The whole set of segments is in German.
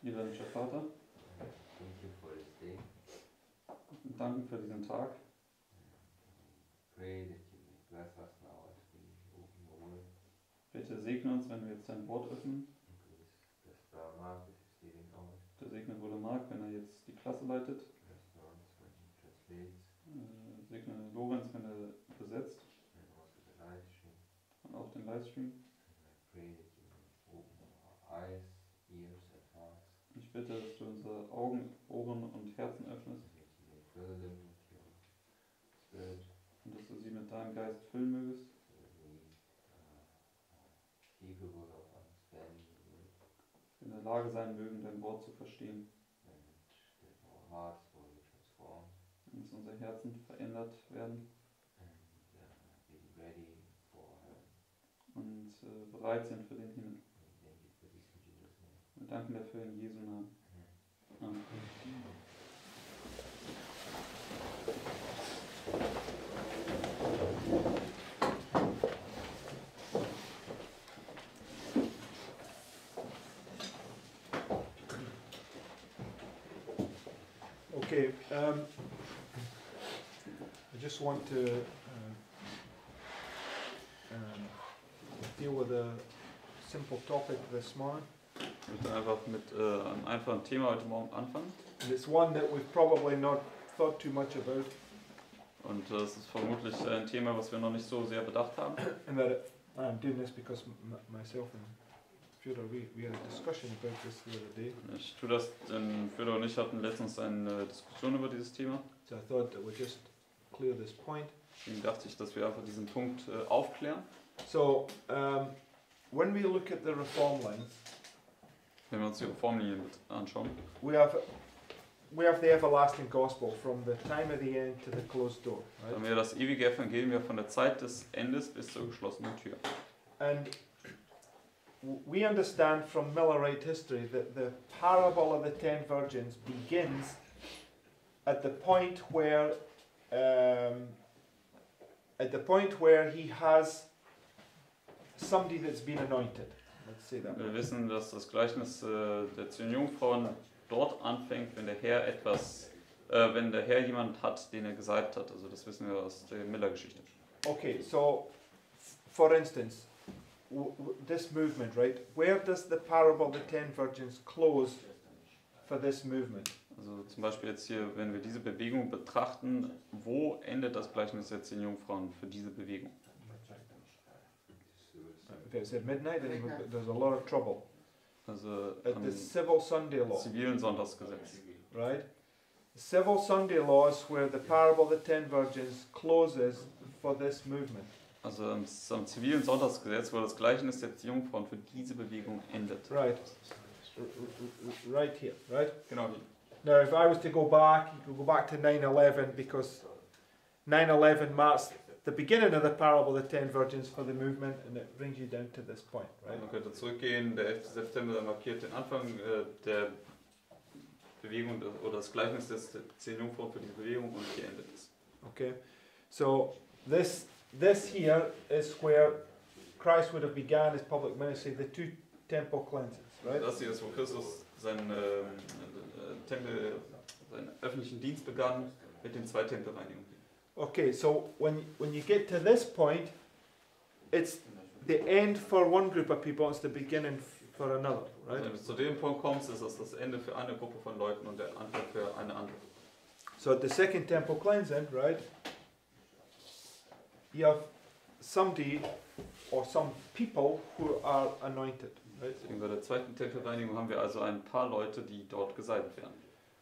Lieber himmlischer Vater, thank you for this day. wir danken für diesen Tag. Pray that you may bless us now as we open your word. Bitte segne uns, wenn wir jetzt dein Wort öffnen. And please bless Brother Mark as he's leading ours. Bitte segne Bruder Mark, wenn er jetzt die Klasse leitet. Bless Lawrence when he translates. Segne Lorenz, wenn er übersetzt. And also the live stream. Und auch den Livestream. And I pray that you may open our eyes, ears and hearts. Und ich bitte, dass du unsere Augen, Ohren und Herzen öffnest. And that you may fill them with your spirit. Und dass du sie mit deinem Geist füllen mögest. So that we capable of understanding the word. Dass wir in der Lage sein mögen, dein Wort zu verstehen. And that our hearts will be transformed. Und dass unsere Herzen verändert werden. And be ready for heaven. Und bereit sind für den Himmel. We thank you for this in Jesus' name. Wir danken dafür in Jesu Namen. Amen. Okay, I just want to deal with a simple topic this morning. Ich möchte einfach mit einem einfachen Thema heute Morgen anfangen. And it's one that we've probably not thought too much about, Und das ist vermutlich ein Thema, was wir noch nicht so sehr bedacht haben. and that I'm doing this because myself and Fyodor, we had a discussion about this the other day. Ich tue das, denn Fyodor und ich hatten letztens eine Diskussion über dieses Thema. So I thought that we'd just clear this point. Deswegen dachte ich, dass wir einfach diesen Punkt aufklären. So, when we look at the reform line, Wenn wir uns die Reformlinie mit anschauen, we have the everlasting gospel from the time of the end to the closed door, right? haben wir das ewige Evangelium ja von der Zeit des Endes bis zur geschlossenen Tür. And we understand from Millerite history that the parable of the 10 virgins begins at the point where he has somebody that's been anointed. Let's say that. Wir wissen, dass das Gleichnis der 10 Jungfrauen dort anfängt, wenn der Herr jemand hat, den er gesalbt hat. Also das wissen wir aus der Miller-Geschichte. Okay, so for instance, this movement, right? Where does the parable of the 10 virgins close for this movement? Also zum Beispiel jetzt hier, wenn wir diese Bewegung betrachten, wo endet das Gleichnis der 10 Jungfrauen für diese Bewegung? If it's at midnight, then there's a lot of trouble. Also At am the civil Sunday law, zivilen Sonntagsgesetz. right? The civil Sunday law is where the parable of the 10 virgins closes for this movement. Also am zivilen Sonntagsgesetz, wo das Gleichnis der 10 Jungfrauen für diese Bewegung endet. Right. Right here, right? Genau. Now, if I was to go back, you could go back to 9/11 because 9/11 marks the beginning of the parable of the 10 virgins for the movement, and it brings you down to this point, right? Man könnte zurückgehen, der 11. September markiert den Anfang der Bewegung oder das Gleichnis der 10 Jungfrauen für diese Bewegung und hier endet es. Okay, so this here is where Christ would have began his public ministry, the 2 temple cleanses, right? Das hier ist, wo Christus seinen Tempel, seinen öffentlichen Dienst begann mit den 2 Tempelreinigungen. Okay, so when you get to this point, it's the end for one group of people, it's the beginning for another, right? Wenn du zu dem Punkt kommst, ist das Ende für eine Gruppe von Leuten und der Anfang für eine andere. So at the second temple cleansing, right, you have somebody or some people who are anointed, right? Deswegen bei der 2. Tempelreinigung haben wir also ein paar Leute, die dort gesalbt werden.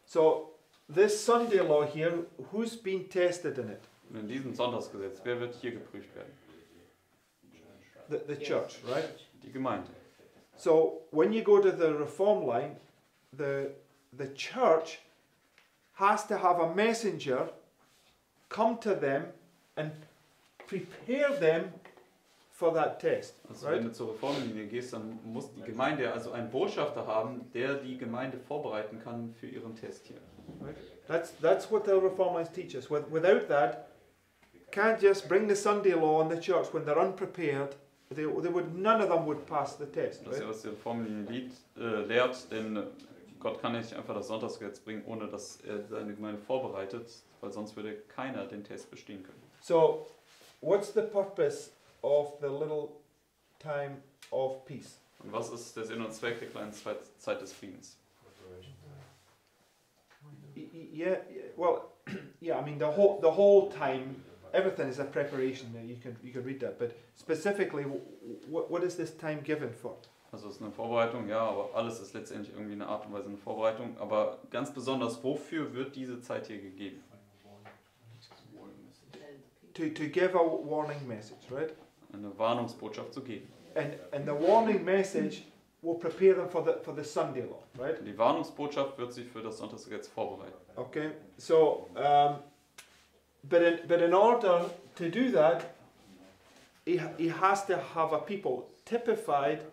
So this Sunday law here, who's been tested in it? Und in diesem Sonntagsgesetz, wer wird hier geprüft werden? The church, right? Die Gemeinde. So when you go to the reform line, the church has to have a messenger come to them and prepare them for that test. Also wenn Right? du zur Reformlinie gehst, dann muss die Gemeinde also einen Botschafter haben, der die Gemeinde vorbereiten kann für ihren Test hier. Right? That's what the reform lines teach us. Without that, can't just bring the Sunday law on the church when they're unprepared. None of them would pass the test. Das ist ja, Right? was die Reformlinie lehrt, denn Gott kann nicht einfach das Sonntagsgesetz bringen, ohne dass er seine Gemeinde vorbereitet, weil sonst würde keiner den Test bestehen können. So, what's the purpose of the little time of peace? Und was ist der Sinn und Zweck der kleinen Zeit des Friedens? Yeah, well, yeah. I mean, the whole time, everything is a preparation. You can read that, but specifically, what is this time given for? Also es ist eine Vorbereitung, ja, aber alles ist letztendlich irgendwie eine Art und Weise eine Vorbereitung. Aber ganz besonders, wofür wird diese Zeit hier gegeben? To give a warning message, right? Eine Warnungsbotschaft zu geben. And the warning message will prepare them for the Sunday law, right? Die Warnungsbotschaft wird sie für das Sonntagsgesetz vorbereiten. Okay, so but in order to do that, he has to have a people typified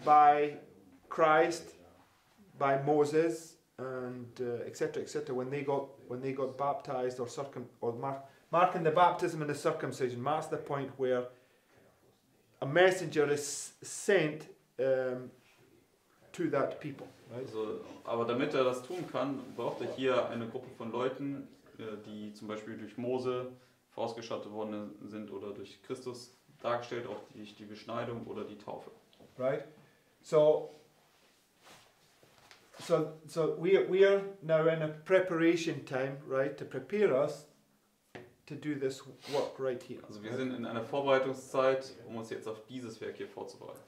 by Christ, by Moses, and etc. etc. When they got baptized or marking the baptism and the circumcision, marks the point where a messenger is sent to that people. Right? Also, aber damit er das tun kann, braucht er hier eine Gruppe von Leuten, die zum Beispiel durch Mose vorausgestattet worden sind oder durch Christus dargestellt, auch durch die Beschneidung oder die Taufe. Right? So we are now in a preparation time, right, to prepare us to do this work right here. Also wir sind in einer Vorbereitungszeit, um uns jetzt auf dieses Werk hier vorzubereiten.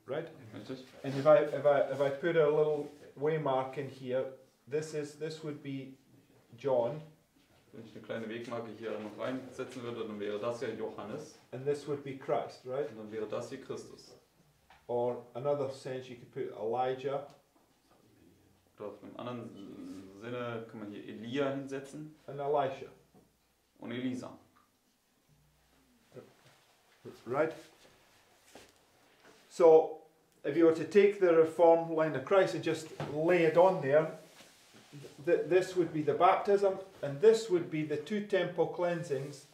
Right? Richtig? And if I put a little waymark in here, this would be John. Wenn ich eine kleine Wegmarke hier noch reinsetzen würde, dann wäre das ja Johannes. And this would be Christ, right? Und dann wäre das hier Christus. Or another sense you could put Elijah. Oder auf einem anderen Sinne kann man hier Elia hinsetzen. And Elisha. Und Elisa. Right? So, if you were to take the reform line of Christ and just lay it on there, this would be the baptism, and this would be the 2 temple cleansings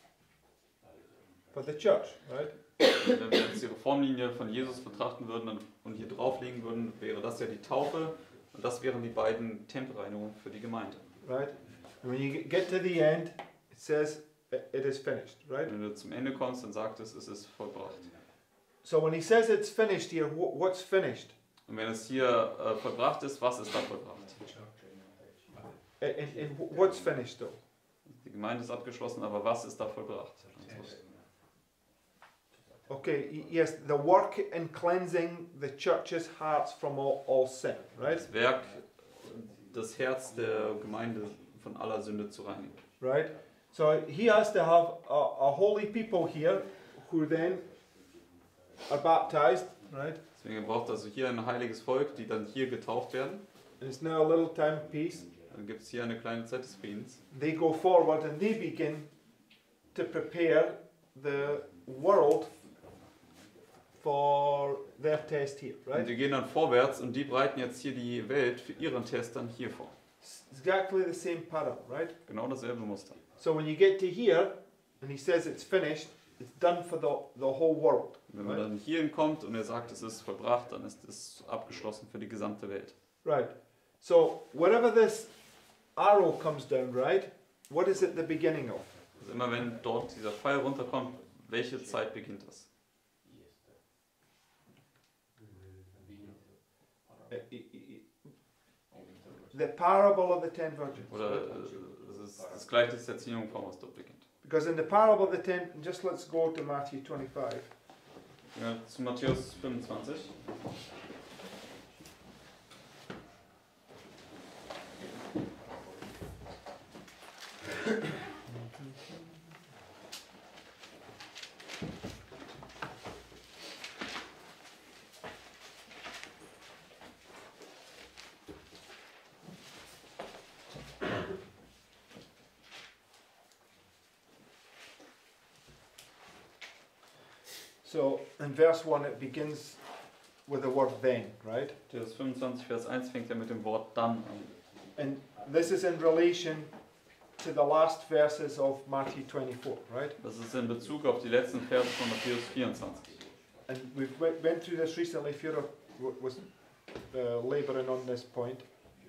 for the church, right? Wenn wir jetzt die Reformlinie von Jesus betrachten würden und hier drauflegen würden, wäre das ja die Taufe und das wären die beiden Tempelreinigungen für die Gemeinde. Right? And when you get to the end, it says it is finished, right? Wenn du zum Ende kommst, dann sagt es ist vollbracht. So when he says it's finished here, what's finished? Und wenn es hier vollbracht ist, was ist da vollbracht? And what's finished though? Die Gemeinde ist abgeschlossen, aber was ist da vollbracht? Okay, yes, the work in cleansing the church's hearts from all sin, right? Das Werk, das Herz der Gemeinde von aller Sünde zu reinigen. Right? So he has to have a holy people here who then are baptized, right? Deswegen braucht also hier ein heiliges Volk, die dann hier getauft werden. And it's now a little time of peace. Dann gibt es hier eine kleine Zeit des Friedens. They go forward and they begin to prepare the world for their test here, Und right? die gehen dann vorwärts und die bereiten jetzt hier die Welt für ihren Test dann hier vor. It's exactly the same pattern, right? Genau dasselbe Muster. So when you get to here and he says it's finished, it's done for the whole world. Wenn man Right? dann hierhin kommt und er sagt, es ist vollbracht, dann ist es abgeschlossen für die gesamte Welt. Right. So wherever this arrow comes down, right? What is it the beginning of? Also immer wenn dort dieser Pfeil runterkommt, welche Zeit beginnt das? The parable of the 10 virgins. Oder das Gleichnis der 10 Jungfrauen, was dort beginnt. Because in the parable of the 10, just let's go to Matthew 25. Ja, zu Matthäus 25. So in verse 1 it begins with the word then, right? Matthäus 25, Vers 1 fängt ja mit dem Wort dann an. And this is in relation to the last verses of Matthew 24, right? Das ist in Bezug auf die letzten Verse von Matthäus 24. And we've went through this recently. Führer was laboring on this point.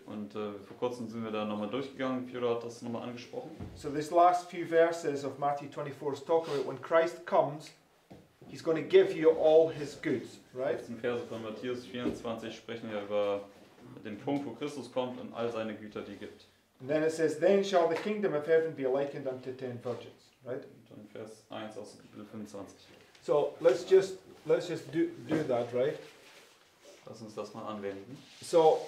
Und vor kurzem sind wir da nochmal durchgegangen. Fyodor hat das nochmal angesprochen. So this last few verses of Matthew 24 is talking about when Christ comes, he's going to give you all his goods, Die right? letzten Verse von Matthäus 24 sprechen ja über den Punkt, wo Christus kommt und all seine Güter, die gibt. And then it says, then shall the kingdom of heaven be likened unto 10 virgins, right? Und dann Vers 1 aus Kapitel 25. So let's just do that, right? Lass uns das mal anwenden. So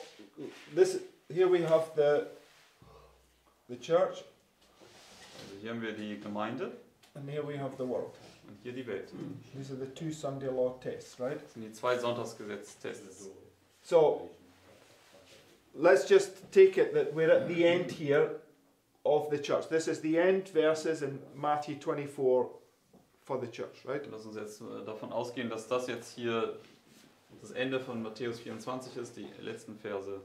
this here we have the church, Also hier haben wir die Gemeinde and here we have the world. und hier die Welt. These are the two Sunday law tests, right? Das sind die zwei Sonntagsgesetztests. So let's just take it that we're at the end here of the church. This is the end verses in Matthew 24 for the church, right? Lass uns jetzt davon ausgehen, dass das jetzt hier das Ende von Matthäus 24 ist, die letzten Verse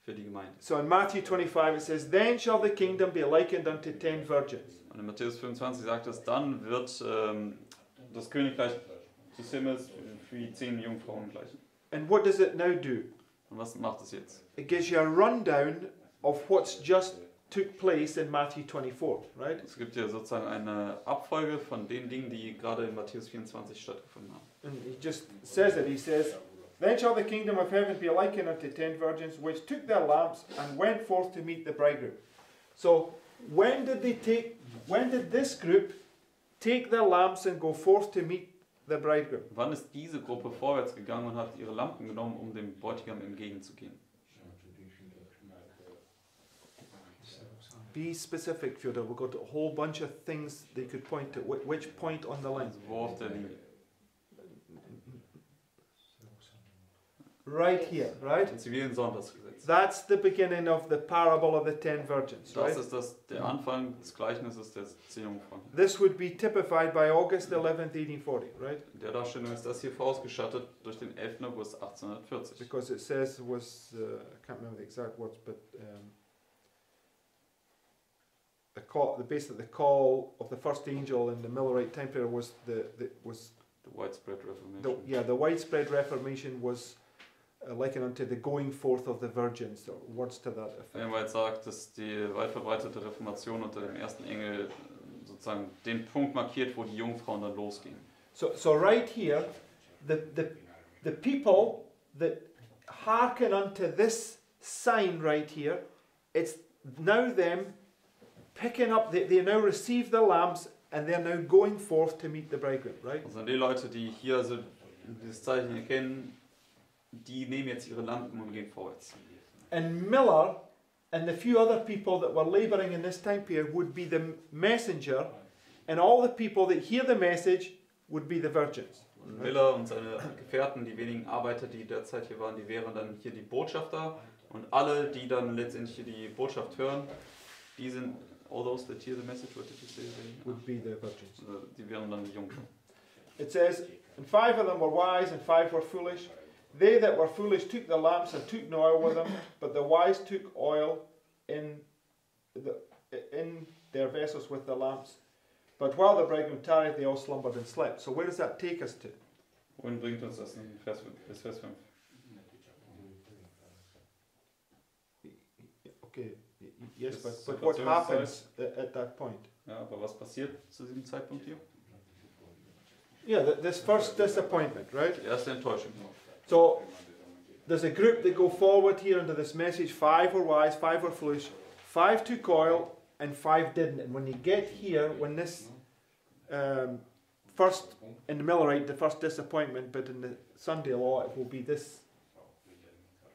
für die Gemeinde. So in Matthew 25 it says, then shall the kingdom be likened unto 10 virgins. Und in Matthäus 25 sagt es, dann wird das Königreich des Himmels für die 10 Jungfrauen gleichen. And what does it now do? Und was macht es jetzt? It gives you a rundown of what's just took place in Matthew 24, right? Es gibt ja sozusagen eine Abfolge von den Dingen, die gerade in Matthäus 24 stattgefunden haben. And he just says it. He says, then shall the kingdom of heaven be likened unto 10 virgins, which took their lamps and went forth to meet the bridegroom. So, when did this group take their lamps and go forth to meet the bridegroom? Wann ist diese Gruppe vorwärts gegangen und hat ihre Lampen genommen, um dem Bräutigam entgegenzugehen? Be specific, Fyodor. We've got a whole bunch of things they could point to. Which point on the line? Also wo auf der Linie? Right here, right? Im zivilen Sonntagsgesetz. That's the beginning of the parable of the 10 virgins, right? Das ist der Anfang des Gleichnisses der 10 Jungfrauen. This would be typified by August 11th, 1840, right? In der Darstellung ist das hier vorausgestattet durch den 11. August 1840. Because it says was, I can't remember the exact words, but basically the call of the first angel in the Millerite time period was The widespread Reformation. the widespread Reformation was likened unto the going forth of the virgins, or words to that effect. Wenn man jetzt sagt, dass die weit verbreitete Reformation unter dem ersten Engel sozusagen den Punkt markiert, wo die Jungfrauen dann losgehen. So right here, the people that hearken unto this sign right here, it's now them picking up, they now receive the lamps and they're now going forth to meet the bridegroom, right? Also die Leute, die hier also dieses Zeichen erkennen, die nehmen jetzt ihre Lampen und gehen vorwärts. And Miller and the few other people that were laboring in this time period would be the messenger, and all the people that hear the message would be the virgins. Und Miller und seine Gefährten, die wenigen Arbeiter, die derzeit hier waren, die wären dann hier die Botschafter, und alle, die dann letztendlich hier die Botschaft hören, die sind, all those that hear the message, what did you say? Would be the virgins. Die wären dann die Jungfrauen. It says, and 5 of them were wise and 5 were foolish. They that were foolish took the lamps and took no oil with them, but the wise took oil in their vessels with the lamps. But while the bridegroom tarried, they all slumbered and slept. So where does that take us to? Wohin bringt uns das in Vers 5, bis Vers 5? Okay, yes, Das but what Situationszeit. happens at that point? Ja, aber was passiert zu diesem Zeitpunkt hier? Yeah, this first disappointment, right? Die erste Enttäuschung. So there's a group that go forward here into this message. 5 were wise, 5 were foolish, 5 took oil, and 5 didn't. And when you get here, when this first in the Millerite, the first disappointment, but in the Sunday law, it will be this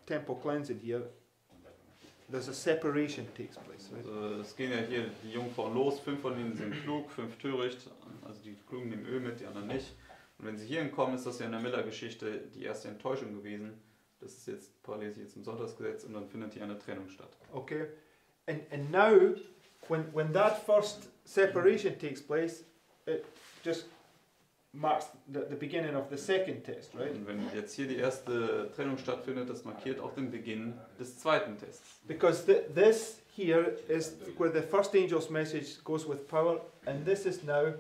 temple cleansing here. There's a separation takes place, right? Also, es gehen ja hier die Jungfrauen los, 5 von ihnen sind klug, 5 töricht, also die Klugen nehmen Öl mit, die anderen nicht. Und wenn sie hierhin kommen, ist das ja in der Miller-Geschichte die erste Enttäuschung gewesen. Das ist jetzt parallel jetzt im Sonntagsgesetz, und dann findet hier eine Trennung statt. Okay, and now when that first separation takes place, it just marks the beginning of the second test, right? Und wenn jetzt hier die erste Trennung stattfindet, das markiert auch den Beginn des zweiten Tests. Because this here is where the first angel's message goes with power, and this is now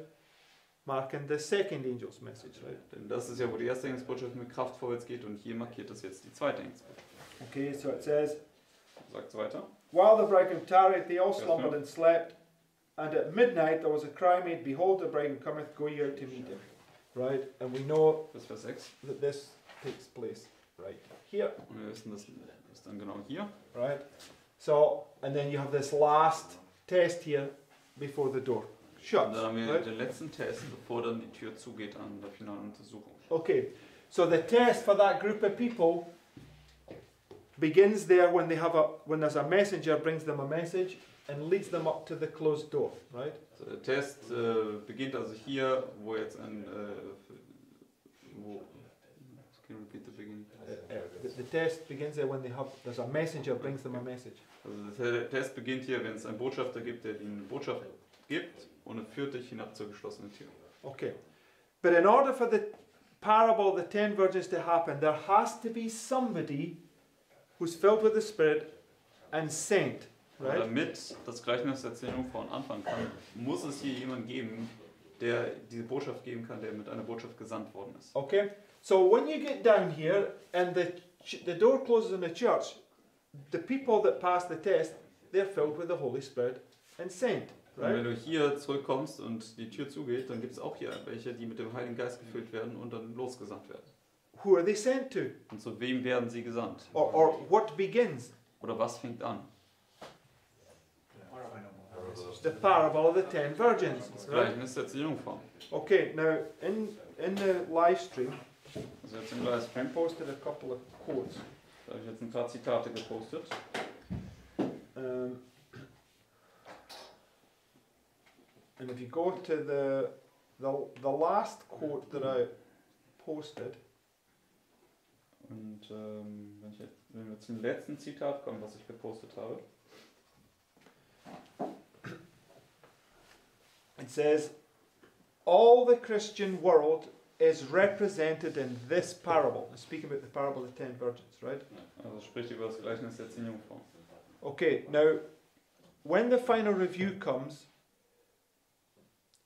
marking the second angel's message, right? Denn das ist ja, wo die erste Engelsbotschaft mit Kraft vorwärts geht und hier markiert das jetzt die zweite Engelsbotschaft. Okay, so it says, Sagt weiter. while the bridegroom tarried, they all slumbered and slept, and at midnight there was a cry made, behold, the bridegroom cometh, go ye out to meet him. Right? And we know Bis Vers 6. that this takes place right here. Und wir wissen, das ist dann genau hier. Right? So, and then you have this last test here before the door Und shuts. dann haben wir Right? den letzten Test, bevor dann die Tür zugeht an der finalen Untersuchung. Okay, so the test for that group of people begins there when when there's a messenger brings them a message and leads them up to the closed door, right? So, der Test beginnt also hier, wo jetzt can you repeat the beginning? The test begins there when there's a messenger brings them a message. Also der Test beginnt hier, wenn es einen Botschafter gibt, der ihnen eine Botschaft gibt und er führt dich hinab zur geschlossenen Tür. Okay, but in order for the parable of the 10 virgins to happen, there has to be somebody who's filled with the Spirit and sent, Und right? damit das Gleichnis der 10 Jungfrauen anfangen kann, muss es hier jemanden geben, der diese Botschaft geben kann, der mit einer Botschaft gesandt worden ist. Okay, so when you get down here and the door closes in the church, the people that pass the test, they're filled with the Holy Spirit and sent, Und wenn right? du hier zurückkommst und die Tür zugeht, dann gibt es auch hier welche, die mit dem Heiligen Geist gefüllt werden und dann losgesandt werden. Who are they sent to? Und zu wem werden sie gesandt? Or what begins? Oder was fängt an? The parable of the 10 virgins, Das right? Gleichnis der 10 Jungfrauen. Okay, now in the live stream, Also jetzt im I Livestream, posted a couple of quotes. da habe ich jetzt ein paar Zitate gepostet. And if you go to the last quote that I posted, Und wenn wir zum letzten Zitat kommen, was ich gepostet habe. it says, all the Christian world is represented in this parable. I'm speaking about the parable of the 10 virgins, right? Also spricht über das Gleichnis der 10 Jungfrauen. Okay, now, when the final review comes,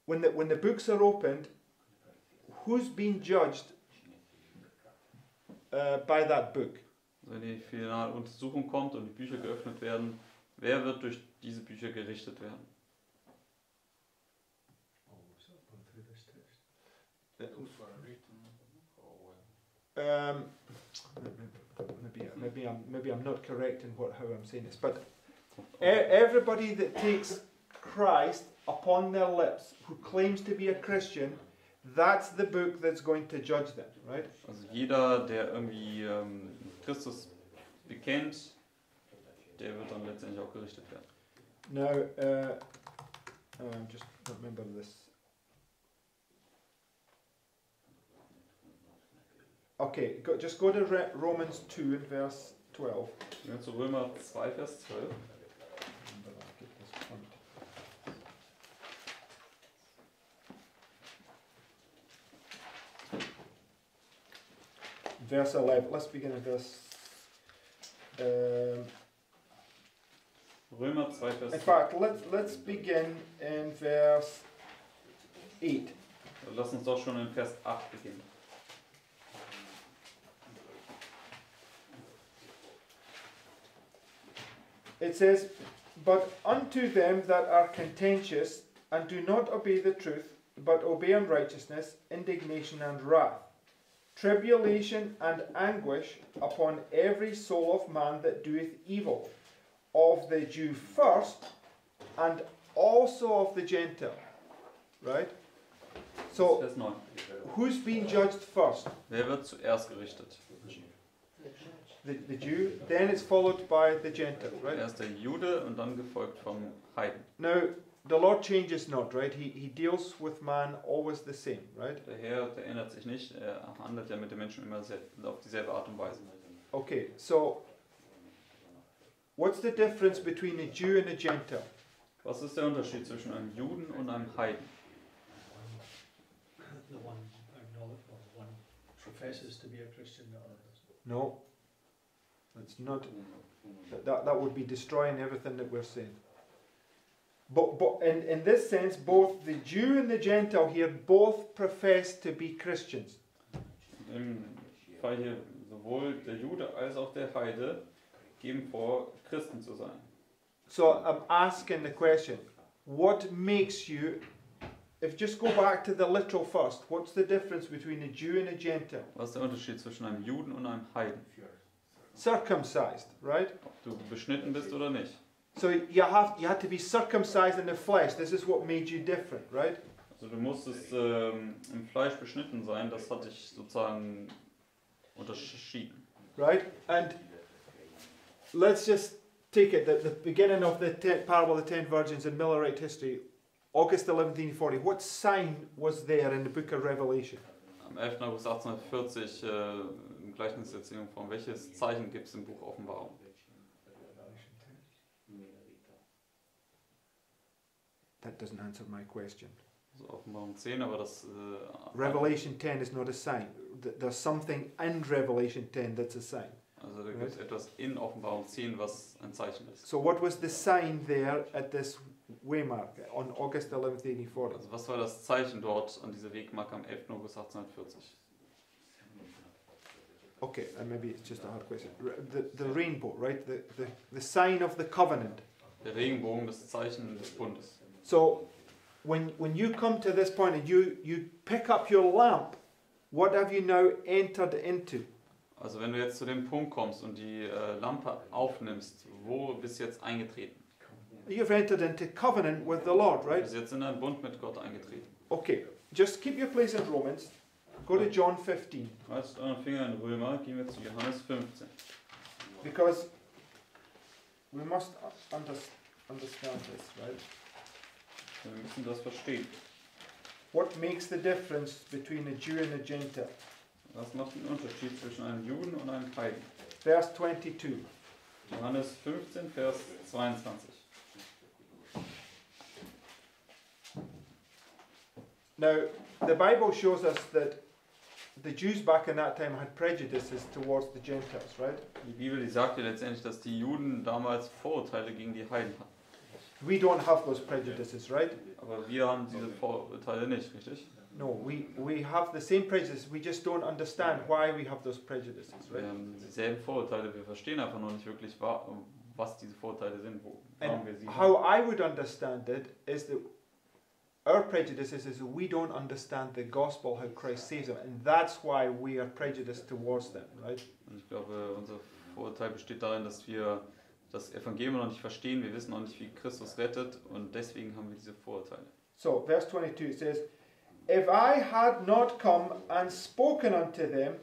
when the books are opened, who's being judged by that book? Also wenn die finale Untersuchung kommt und die Bücher geöffnet werden, wer wird durch diese Bücher gerichtet werden? Maybe I'm not correct in how I'm saying this, but everybody that takes Christ upon their lips, who claims to be a Christian, that's the book that's going to judge them, right? Also jeder, der irgendwie Christus bekennt, der wird dann letztendlich auch gerichtet werden. Now, just remember this. Okay, just go to Romans 2 and verse 12. Gehen wir zu Römer 2, Vers 12. Verse 11. Let's begin in verse. Römer 2, Vers 12. In fact, let's begin in verse 8. Lass uns doch schon in Vers 8 beginnen. It says, but unto them that are contentious and do not obey the truth, but obey unrighteousness, indignation and wrath, tribulation and anguish upon every soul of man that doeth evil, of the Jew first, and also of the Gentile. Right? So, Vers 9. who's being judged first? Wer wird zuerst gerichtet? The Jew, then it's followed by the Gentile, right? Erst der Jude und dann gefolgt vom Heiden. Now, the Lord changes not, right? He deals with man always the same, right? Der Herr, der ändert sich nicht, er handelt ja mit den Menschen immer auf dieselbe Art und Weise. Okay, so what's the difference between a Jew and a Gentile? Was ist der Unterschied zwischen einem Juden und einem Heiden? The one professes to be a Christian, the other doesn't. No, it's not. That would be destroying everything that we're saying. But in this sense, both the Jew and the Gentile here both profess to be Christians. Im Fall hier sowohl der Jude als auch der Heide geben vor, Christen zu sein. So I'm asking the question, what makes you, if just go back to the literal first, what's the difference between a Jew and a Gentile? Was ist der Unterschied zwischen einem Juden und einem Heiden? Circumcised, right? Ob du beschnitten bist oder nicht. So you had to be circumcised in the flesh. This is what made you different, right? Also du musstest im Fleisch beschnitten sein, das hat dich sozusagen unterschieden. Right? And let's just take it that the beginning of the parable of the 10 virgins in Millerite history, August 11, 1840. What sign was there in the book of Revelation? Am 11. August 1840 im Gleichnis der Erziehungsform, welches Zeichen gibt es im Buch Offenbarung? That doesn't answer my question. Also Offenbarung 10, aber das... Revelation 10 is not a sign. There's something in Revelation 10 that's a sign. Also da gibt es etwas in Offenbarung 10, was ein Zeichen ist. So what was the sign there at this waymark on August 11, 1840? Also was war das Zeichen dort an dieser Wegmarke am 11. August 1840? Okay, and maybe it's just a hard question. The rainbow, right? The sign of the covenant. Der Regenbogen, das Zeichen des Bundes. So when you come to this point and you pick up your lamp, what have you now entered into? Also wenn du jetzt zu dem Punkt kommst und die Lampe aufnimmst, wo bist du jetzt eingetreten? You've entered into covenant with the Lord, Du right? bist jetzt in einen Bund mit Gott eingetreten. Okay, just keep your place in Romans. Go to John 15. Haltet euren Finger in Römer, gehen wir zu Johannes 15. Because we must understand this, right? Wir müssen das verstehen. What makes the difference between a Jew and a Gentile? Was macht den Unterschied zwischen einem Juden und einem Heiden? Verse 22. Johannes 15, Vers 22. Now, the Bible shows us that the Jews back in that time had prejudices towards the Gentiles, right? Die Bibel, die sagt ja letztendlich, dass die Juden damals Vorurteile gegen die Heiden hatten. We don't have those prejudices, right? Aber wir haben diese Vorurteile nicht, richtig? No, we have the same prejudices. We just don't understand why we have those prejudices, Wir right? haben dieselben Vorurteile, wir verstehen einfach noch nicht wirklich, was diese Vorurteile sind, warum wir sie And haben. how I would understand it is that our prejudices is that we don't understand the gospel, how Christ saves them, and that's why we are prejudiced towards them, right? Und ich glaube, unser Vorurteil besteht darin, dass wir das Evangelium noch nicht verstehen, wir wissen noch nicht, wie Christus rettet und deswegen haben wir diese Vorurteile. So, verse 22, it says, If I had not come and spoken unto them,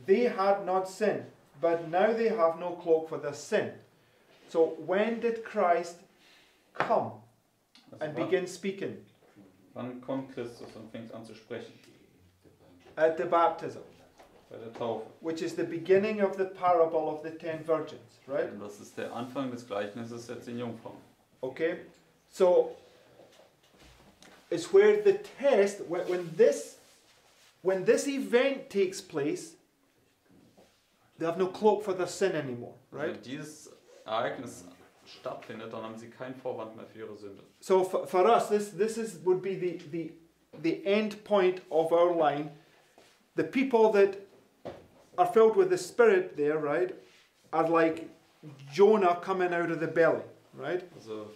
they had not sinned, but now they have no cloak for their sin. So, when did Christ come Also and begin speaking? wann kommt Christus und fängt an zu sprechen? At the baptism, Bei der Taufe. which is the beginning of the parable of the 10 virgins, right? Und das ist der Anfang des Gleichnisses der 10 Jungfrauen. Okay, so it's where the test, when this event takes place, they have no cloak for their sin anymore, right? Wenn dieses Ereignis stattfindet, dann haben sie keinen Vorwand mehr für ihre Sünde. So for us, this would be the end point of our line. The people that are filled with the Spirit there, right, are like Jonah coming out of the belly, right? Also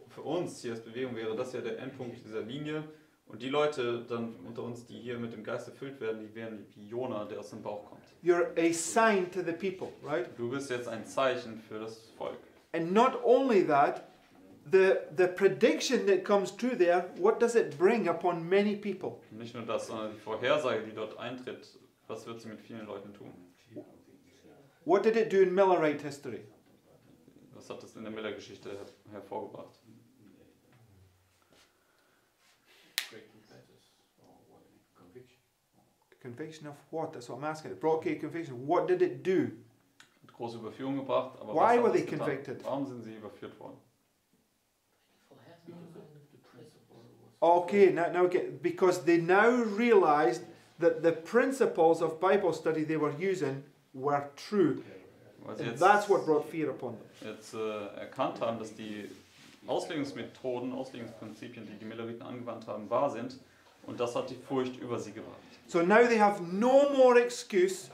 für uns hier als Bewegung wäre das ja der Endpunkt dieser Linie. Und die Leute dann unter uns, die hier mit dem Geist erfüllt werden, die wären wie Jona, der aus dem Bauch kommt. You're a sign to the people, right? Du bist jetzt ein Zeichen für das Volk. And not only that, the prediction that comes true there, what does it bring upon many people? Und nicht nur das, sondern die Vorhersage, die dort eintritt, was wird sie mit vielen Leuten tun? What did it do in Millerite history? Was hat das in der Miller-Geschichte hervorgebracht? Conviction of what? That's what I'm asking. It brought conviction. What did it do? Hat große Überführung gebracht, aber Why was were hat they es getan? convicted? Warum sind sie überführt worden? Okay, now again, because they now realized that the principles of Bible study they were using were true. Weil sie And jetzt, that's what brought fear upon them. jetzt erkannt haben, dass die Auslegungsmethoden, Auslegungsprinzipien, die die Milleriten angewandt haben, wahr sind. Und das hat die Furcht über sie gebracht. So now they have no more excuse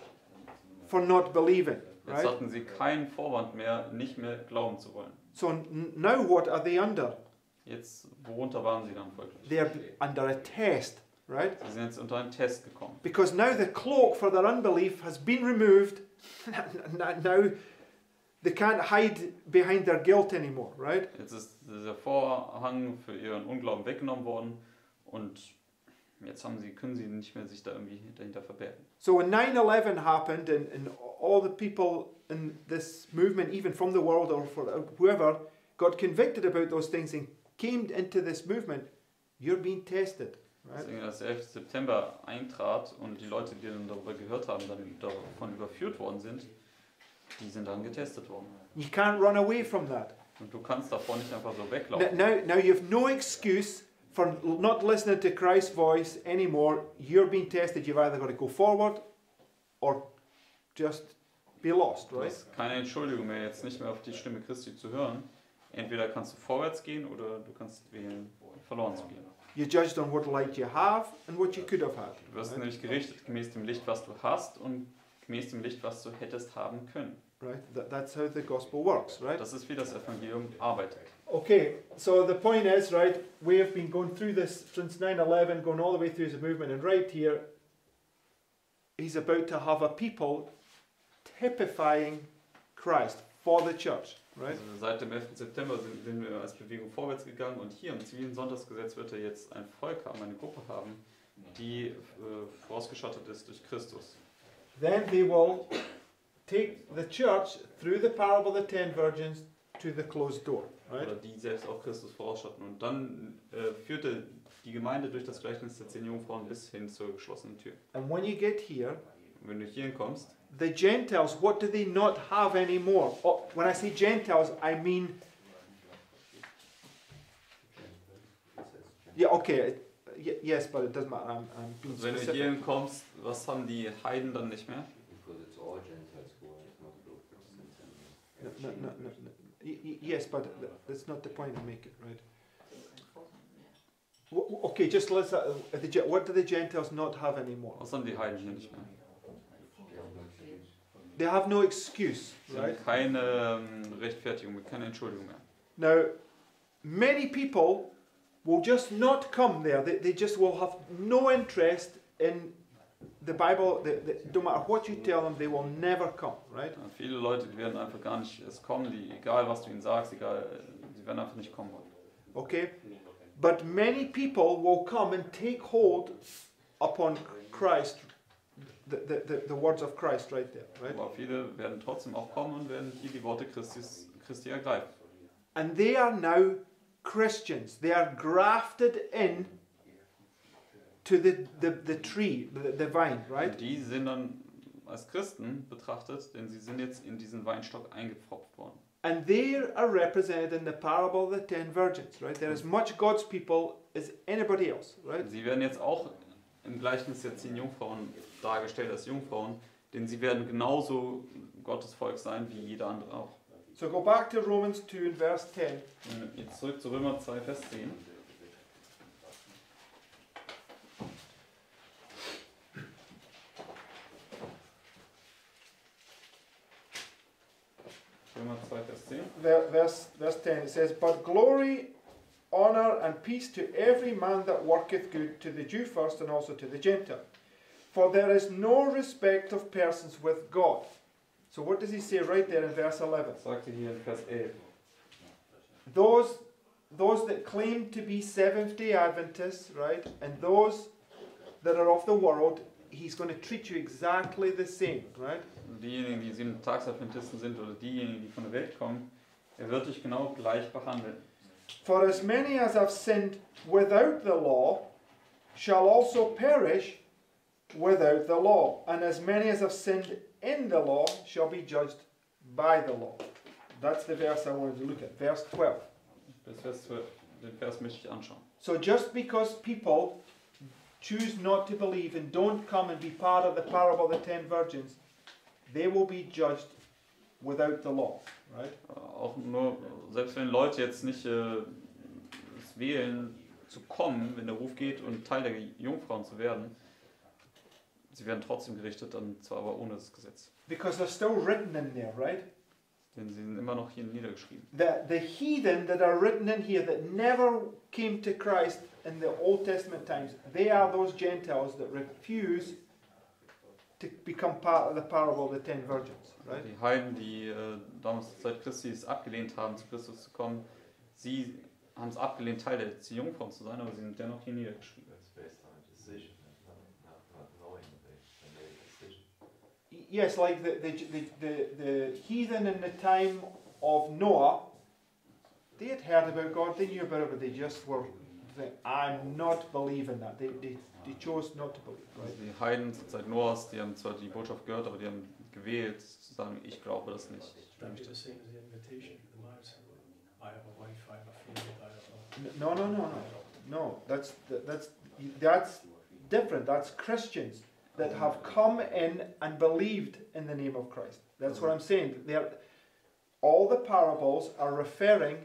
for not believing, Jetzt right? hatten sie keinen Vorwand mehr, nicht mehr glauben zu wollen. So now what are they under? Jetzt, worunter waren sie dann folglich? They're under a test, right? Sie sind jetzt unter einen Test gekommen. Because now the cloak for their unbelief has been removed. Now they can't hide behind their guilt anymore, right? Jetzt ist dieser Vorhang für ihren Unglauben weggenommen worden und jetzt können sie nicht mehr sich da irgendwie dahinter verbergen. So when 9/11 happened and all the people in this movement, even from the world or whoever, got convicted about those things and came into this movement, you're being tested, right? Deswegen, als der 11. September eintrat und die Leute, die dann darüber gehört haben, dann davon überführt worden sind, die sind dann getestet worden. You can't run away from that. Und du kannst davor nicht einfach so weglaufen. Now you have no excuse for not listening to Christ's voice anymore. You're being tested. You've either got to go forward or just be lost, Du right? hast keine Entschuldigung mehr, jetzt nicht mehr auf die Stimme Christi zu hören. Entweder kannst du vorwärts gehen oder du kannst wählen, verloren zu gehen. You're judged on what light you have and what you could have had. Du wirst right? nämlich gerichtet gemäß dem Licht, was du hast und gemäß dem Licht, was du hättest haben können. Right? That's how the gospel works, right? Das ist, wie das Evangelium arbeitet. Okay, so the point is, right, we have been going through this since 9/11, going all the way through the movement, and right here, he's about to have a people typifying Christ for the church, right? Also seit dem 11. September sind wir als Bewegung vorwärts gegangen und hier im zivilen Sonntagsgesetz wird er jetzt ein Volk haben, eine Gruppe haben, die vorausgestattet ist durch Christus. Then they will take the church through the parable of the 10 virgins to the closed door, right? Oder die selbst auch Christus vorausstatten. Und dann führte die Gemeinde durch das Gleichnis der 10 Jungfrauen bis hin zur geschlossenen Tür. And when you get here, Und wenn du hierhin kommst, the Gentiles, what do they not have anymore? Oh, when I say Gentiles, I mean, yeah, okay, yes, but it doesn't matter. I'm being wenn du specific. hierhin kommst, was haben die Heiden dann nicht mehr? Because it's all Gentiles who are not Protestants. No. Yes, but that's not the point I'm making, right? Okay, just let's. What do the Gentiles not have anymore? Was haben die Heiden hier nicht mehr? They have no excuse, Sie right? haben keine Rechtfertigung, keine Entschuldigung mehr. Now, many people will just not come there. They just will have no interest in the Bible. No matter what you tell them, they will never come, right? Ja, viele Leute, die werden einfach gar nicht erst kommen, egal was du ihnen sagst, sie werden einfach nicht kommen wollen. Okay? But many people will come and take hold upon Christ, the words of Christ right there, right? Aber viele werden trotzdem auch kommen und werden hier die Worte Christi ergreifen. And they are now Christians. They are grafted in to the tree, the vine, right? Und die sind dann als Christen betrachtet, denn sie sind jetzt in diesen Weinstock eingepfropft worden. And they are represented in the parable of the 10 virgins, right? They're as much God's people as anybody else, right? Sie werden jetzt auch im Gleichnis der 10 Jungfrauen dargestellt als Jungfrauen, denn sie werden genauso Gottes Volk sein wie jeder andere auch. So go back to Romans 2 and verse 10. Jetzt zurück zu Römer 2, Vers 10. Römer 2, Vers 10. Verse 10, it says, But glory, honour and peace to every man that worketh good, to the Jew first and also to the Gentile. For there is no respect of persons with God. So what does he say right there in verse 11? Das sagt er hier in Vers 11. Those that claim to be Seventh-day Adventists, right, and those that are of the world, he's going to treat you exactly the same, right? Diejenigen, die 7-Tags-Adventisten sind oder diejenigen, die von der Welt kommen, er wird dich genau gleich behandeln. For as many as have sinned without the law shall also perish without the law, and as many as have sinned in the law shall be judged by the law. That's the verse I wanted to look at, verse 12. Bis Vers 12. Den Vers möchte ich anschauen. So just because people choose not to believe and don't come and be part of the parable of the 10 virgins, they will be judged without the law, right? Auch nur, selbst wenn Leute jetzt nicht es wählen zu kommen, wenn der Ruf geht und Teil der Jungfrauen zu werden, sie werden trotzdem gerichtet, dann zwar aber ohne das Gesetz. Because they're still written in there, right? Denn sie sind immer noch hier niedergeschrieben. The heathen that are written in here that never came to Christ in the Old Testament times, they are those Gentiles that refuse to become part of the parable of the 10 virgins, right? Die Heiden, die damals zur Zeit Christi es abgelehnt haben, zu Christus zu kommen, sie haben es abgelehnt, Teil der Jungfrauen zu sein, aber sie sind dennoch hier niedergeschrieben. That's based on a decision, not knowing they made a decision. Yes, like the heathen in the time of Noah, they had heard about God, they knew about it, but they just were saying, I'm not believing that. They chose not to believe, Also right? die Heiden zur Zeit Noahs, die haben zwar die Botschaft gehört, aber die haben gewählt, zu sagen, ich glaube das nicht. That'd be the same as the invitation to the wives. I have a wife, I have a field, I have a... No, that's different. That's Christians that have come in and believed in the name of Christ. That's what I'm saying. All the parables are referring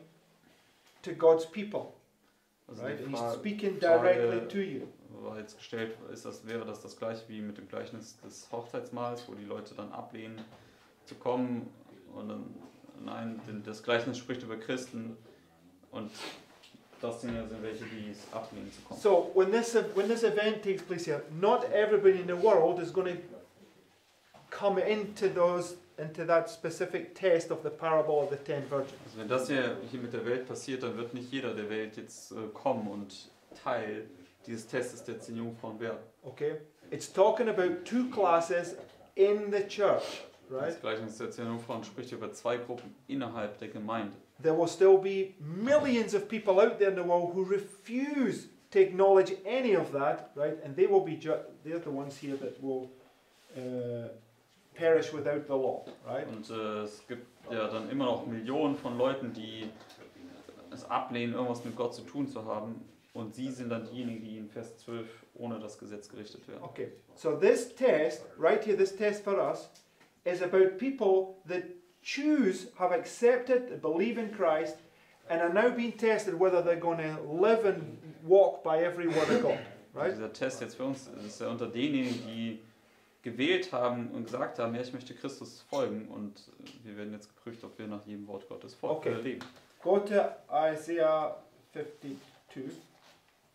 to God's people, Also right? die And he's Frage, speaking directly to you. war jetzt gestellt, wäre das gleiche wie mit dem Gleichnis des Hochzeitsmahls, wo die Leute dann ablehnen zu kommen und dann, nein, das Gleichnis spricht über Christen und das sind ja welche, die es ablehnen zu kommen. So when this event takes place here, not everybody in the world is going to come into that specific test of the parable of the 10 virgins. Also wenn das hier mit der Welt passiert, dann wird nicht jeder der Welt jetzt kommen und Teil dieses Testes der 10 Jungfrauen werden. Okay? It's talking about two classes in the church, right? Das Gleichnis der 10 Jungfrauen spricht über 2 Gruppen innerhalb der Gemeinde. There will still be millions of people out there in the world who refuse to acknowledge any of that, right? And they will be they're the ones here that will perish without the law, right? Und es gibt ja dann immer noch Millionen von Leuten, die es ablehnen, irgendwas mit Gott zu tun zu haben. Und sie sind dann diejenigen, die in Vers 12 ohne das Gesetz gerichtet werden. Okay, so this test, right here, this test for us, is about people that have accepted, believe in Christ, and are now being tested whether they're going to live and walk by every word of God, right? Dieser Test jetzt für uns ist ja unter denjenigen, die gewählt haben und gesagt haben, ja, ich möchte Christus folgen, und wir werden jetzt geprüft, ob wir nach jedem Wort Gottes leben. Go to Isaiah 52.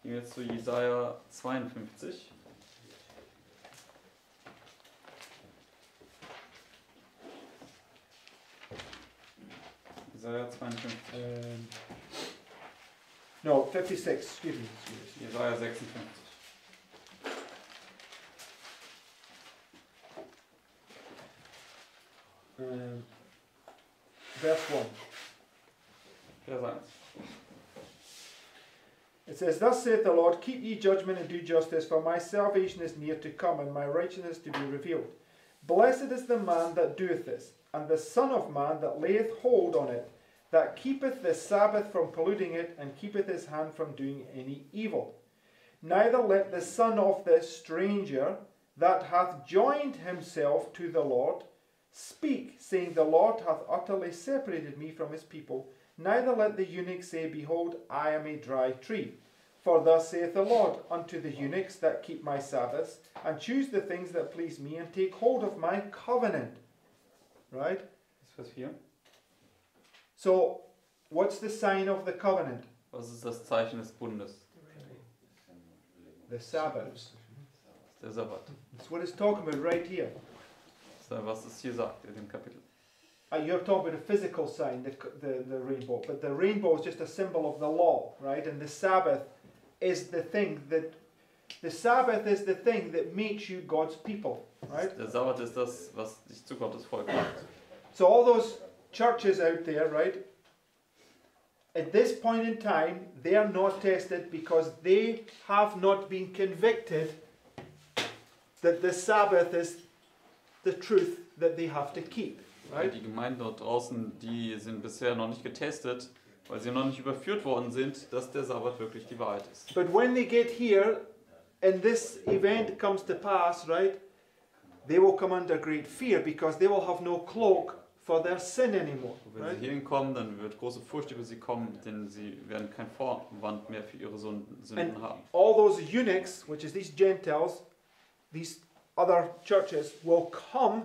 Gehen wir jetzt zu Jesaja 52. Jesaja 52. No, 56, excuse me. Jesaja 56. Verse 1. Vers 1. It says, Thus saith the Lord, keep ye judgment and do justice, for my salvation is near to come, and my righteousness to be revealed. Blessed is the man that doeth this, and the Son of Man that layeth hold on it, that keepeth the Sabbath from polluting it, and keepeth his hand from doing any evil. Neither let the son of the stranger that hath joined himself to the Lord speak, saying, The Lord hath utterly separated me from his people. Neither let the eunuch say, Behold, I am a dry tree. For thus saith the Lord unto the eunuchs that keep my Sabbaths, and choose the things that please me, and take hold of my covenant. Right? Vers 4. So, what's the sign of the covenant? Was ist das Zeichen des Bundes? The Sabbath. Der Sabbat. That's what it's talking about right here. Das ist, was es hier sagt in dem Kapitel. You're talking about a physical sign, the rainbow, but the rainbow is just a symbol of the law, right? And the Sabbath is the thing that makes you God's people, right? Der Sabbat ist das, was dich zu Gottes Volk macht. So all those churches out there, right? At this point in time, they are not tested because they have not been convicted that the Sabbath is the truth that they have to keep. Right? Die Gemeinden dort draußen, die sind bisher noch nicht getestet, weil sie noch nicht überführt worden sind, dass der Sabbat wirklich die Wahrheit ist. But when they get here and this event comes to pass, right, they will come under great fear because they will have no cloak for their sin anymore. Und wenn Right? sie hierhin kommen, dann wird große Furcht über sie kommen, denn sie werden kein Vorwand mehr für ihre Sünden haben. All those eunuchs, which is these Gentiles, these other churches, will come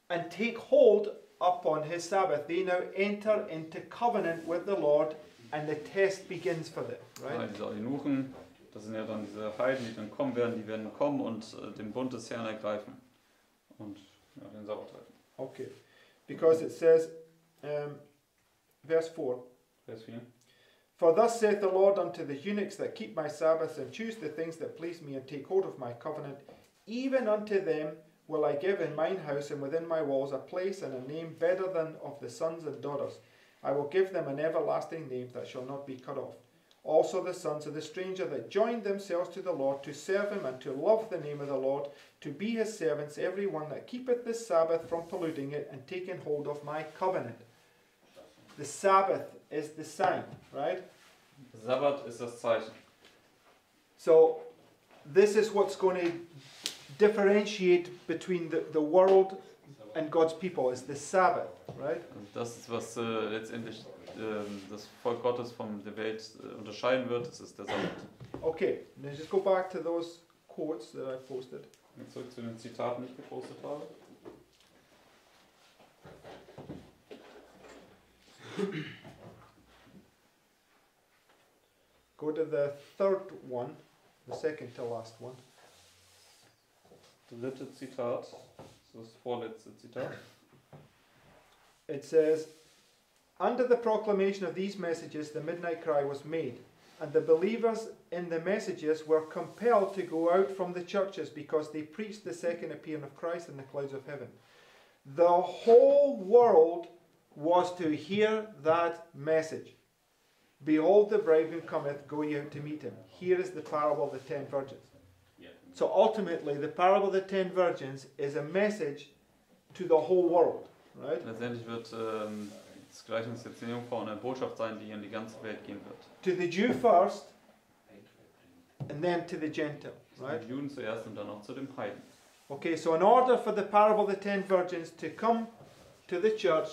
and take hold upon his Sabbath. They now enter into covenant with the Lord, and the test begins for them. Ja, Right? diese Eunuchen, das sind ja dann diese Heiden, die dann kommen werden, die werden kommen und den Bund des Herrn ergreifen und ja, den Sabbat halten. Okay. Because it says, verse 4, Vers 4. For thus saith the Lord unto the eunuchs that keep my Sabbaths and choose the things that please me and take hold of my covenant, even unto them will I give in mine house and within my walls a place and a name better than of the sons and daughters. I will give them an everlasting name that shall not be cut off. Also the sons of the stranger that joined themselves to the Lord to serve him and to love the name of the Lord, to be his servants, every one that keepeth the Sabbath from polluting it and taking hold of my covenant. The Sabbath is the sign, right? Sabbat ist das Zeichen. So this is what's going to differentiate between the world and God's people, is the Sabbath, right? Also das ist, was letztendlich das Volk Gottes von der Welt unterscheiden wird, das ist der Sabbat. Okay, now just go back to those quotes that I posted. Jetzt zurück zu den Zitaten, die ich gepostet habe. Go to the third one, the second to last one. Dritte Zitat, das ist das vorletzte Zitat. It says, under the proclamation of these messages, the midnight cry was made, and the believers in the messages were compelled to go out from the churches because they preached the second appearing of Christ in the clouds of heaven. The whole world was to hear that message. Behold, the bridegroom cometh, go ye out to meet him. Here is the parable of the 10 virgins. So ultimately, the parable of the 10 virgins is a message to the whole world, right? Letztendlich wird das Gleichnis der 10 Jungfrauen eine Botschaft sein, die in die ganze Welt gehen wird. To the Jew first, and then to the Gentile, Zu right? den Juden zuerst und dann auch zu dem Heiden. Okay, so in order for the parable of the 10 virgins to come to the church,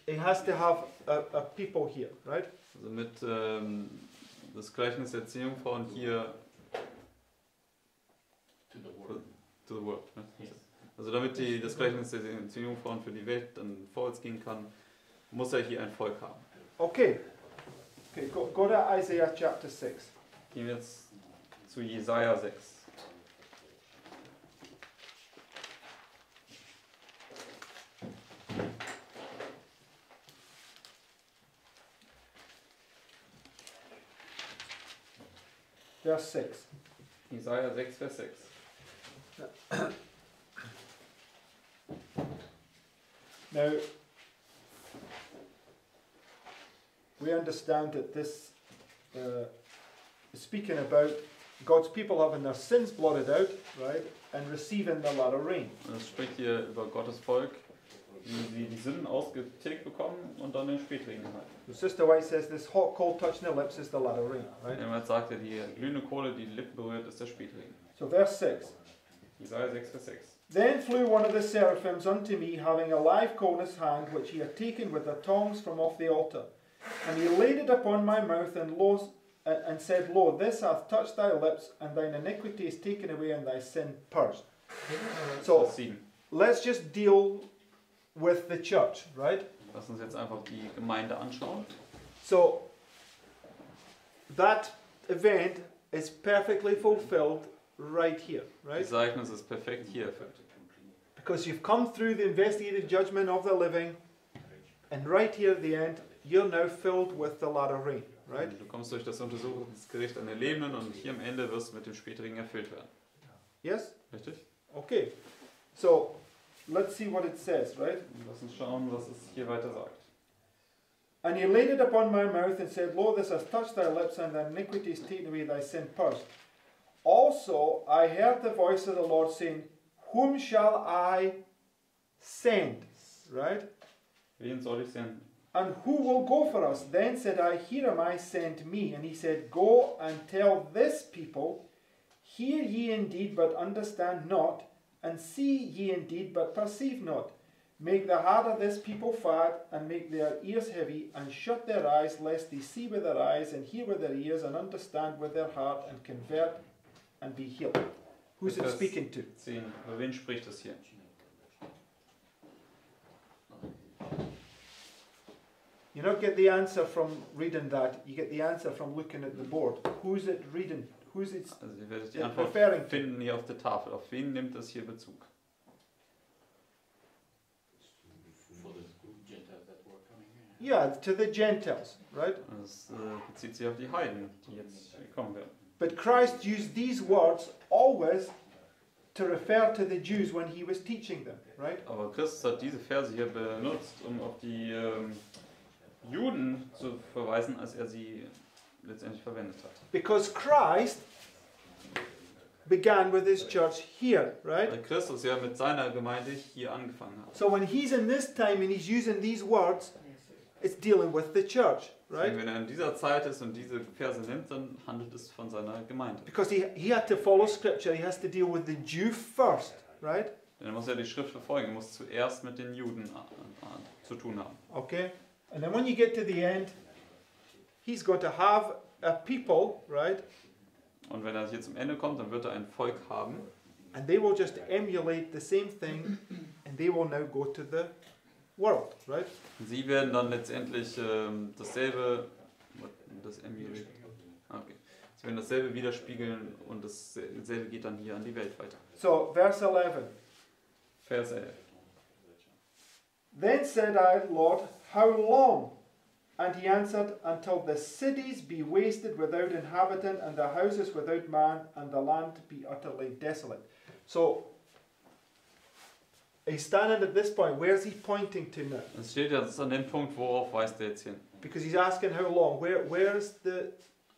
it has to have a people here, right? Also mit das Gleichnis der 10 Jungfrauen hier To the world. to the world. Ne? Yes. Also damit das Gleichnis der 10 Jungfrauen für die Welt dann vorwärts gehen kann, muss er hier ein Volk haben. Okay, go to Isaiah chapter 6. Gehen wir jetzt zu Jesaja 6. Verse 6. Jesaja 6, Vers 6. Now, we understand that this is speaking about God's people having their sins blotted out, right, and receiving the latter rain. Und es spricht hier über Gottes Volk, wie sie die Sünden ausgetilgt bekommen und dann den Spätregen erhalten. So Sister White says this hot coal touching the lips is the latter rain, right? Jemand sagt ja, die glühende Kohle, die die Lippen berührt, ist der Spätregen. So verse 6. Jesaja 6, Vers 6. Then flew one of the seraphims unto me, having a live coal in his hand, which he had taken with the tongs from off the altar. And he laid it upon my mouth, and said, Lo, this hath touched thy lips, and thine iniquity is taken away, and thy sin purged. So Vers 7. let's just deal with the church, right? Lass uns jetzt einfach die Gemeinde anschauen. So that event is perfectly fulfilled right here, right? Das Ereignis ist perfekt hier erfüllt. Because you've come through the investigative judgment of the living, and right here at the end, you're now filled with the latter rain, right? Du kommst durch das Untersuchungsgericht an den Lebenden und hier am Ende wirst du mit dem Spätregen erfüllt werden. Yes? Richtig? Okay. So let's see what it says, right? Lass uns schauen, was es hier weiter sagt. And he laid it upon my mouth and said, Lo, this has touched thy lips, and thy iniquity is taken away, thy sin purged. Also I heard the voice of the Lord saying, Whom shall I send? Right? Wen soll ich senden? And who will go for us? Then said I, Here am I, send me. And he said, Go and tell this people, Hear ye indeed, but understand not, and see ye indeed, but perceive not. Make the heart of this people fat, and make their ears heavy, and shut their eyes, lest they see with their eyes, and hear with their ears, and understand with their heart, and convert, and be healed. Who's it Vers speaking to? 10. Über wen spricht es hier? You don't get the answer from reading that, you get the answer from looking at the board. Who's it reading? Who's it Also ihr werdet die Yeah, Antwort referring to. finden hier auf der Tafel. Auf wen nimmt es hier Bezug? For the Gentiles that were coming in. Yeah, to the Gentiles, right? Das bezieht sich auf die Heiden, die jetzt kommen werden. But Christ used these words always to refer to the Jews when he was teaching them, right? Aber Christus hat diese Verse hier benutzt, um auf die Juden zu verweisen, als er sie letztendlich verwendet hat. Because Christ began with his church here, right? Weil Christus ja mit seiner Gemeinde hier angefangen hat. So when he's in this time and he's using these words, it's dealing with the church, right? Wenn er in dieser Zeit ist und diese Verse nimmt, dann handelt es von seiner Gemeinde. Because he had to follow scripture, he has to deal with the Jew first, right? Denn er muss ja die Schrift verfolgen, er muss zuerst mit den Juden zu tun haben. Okay? And then when you get to the end, he's going to have a people, right? Und wenn er hier zum Ende kommt, dann wird er ein Volk haben. And they will just emulate the same thing and they will now go to the world, right? Und sie werden dann letztendlich dasselbe, okay. Sie werden dasselbe widerspiegeln und dasselbe geht dann hier an die Welt weiter. So, verse 11. Vers 11. Then said I, Lord, how long? And he answered, until the cities be wasted without inhabitant, and the houses without man, and the land be utterly desolate. So, he's standing at this point. Where's he pointing to now? Es steht jetzt an dem Punkt, worauf weist er jetzt hin? Because he's asking how long.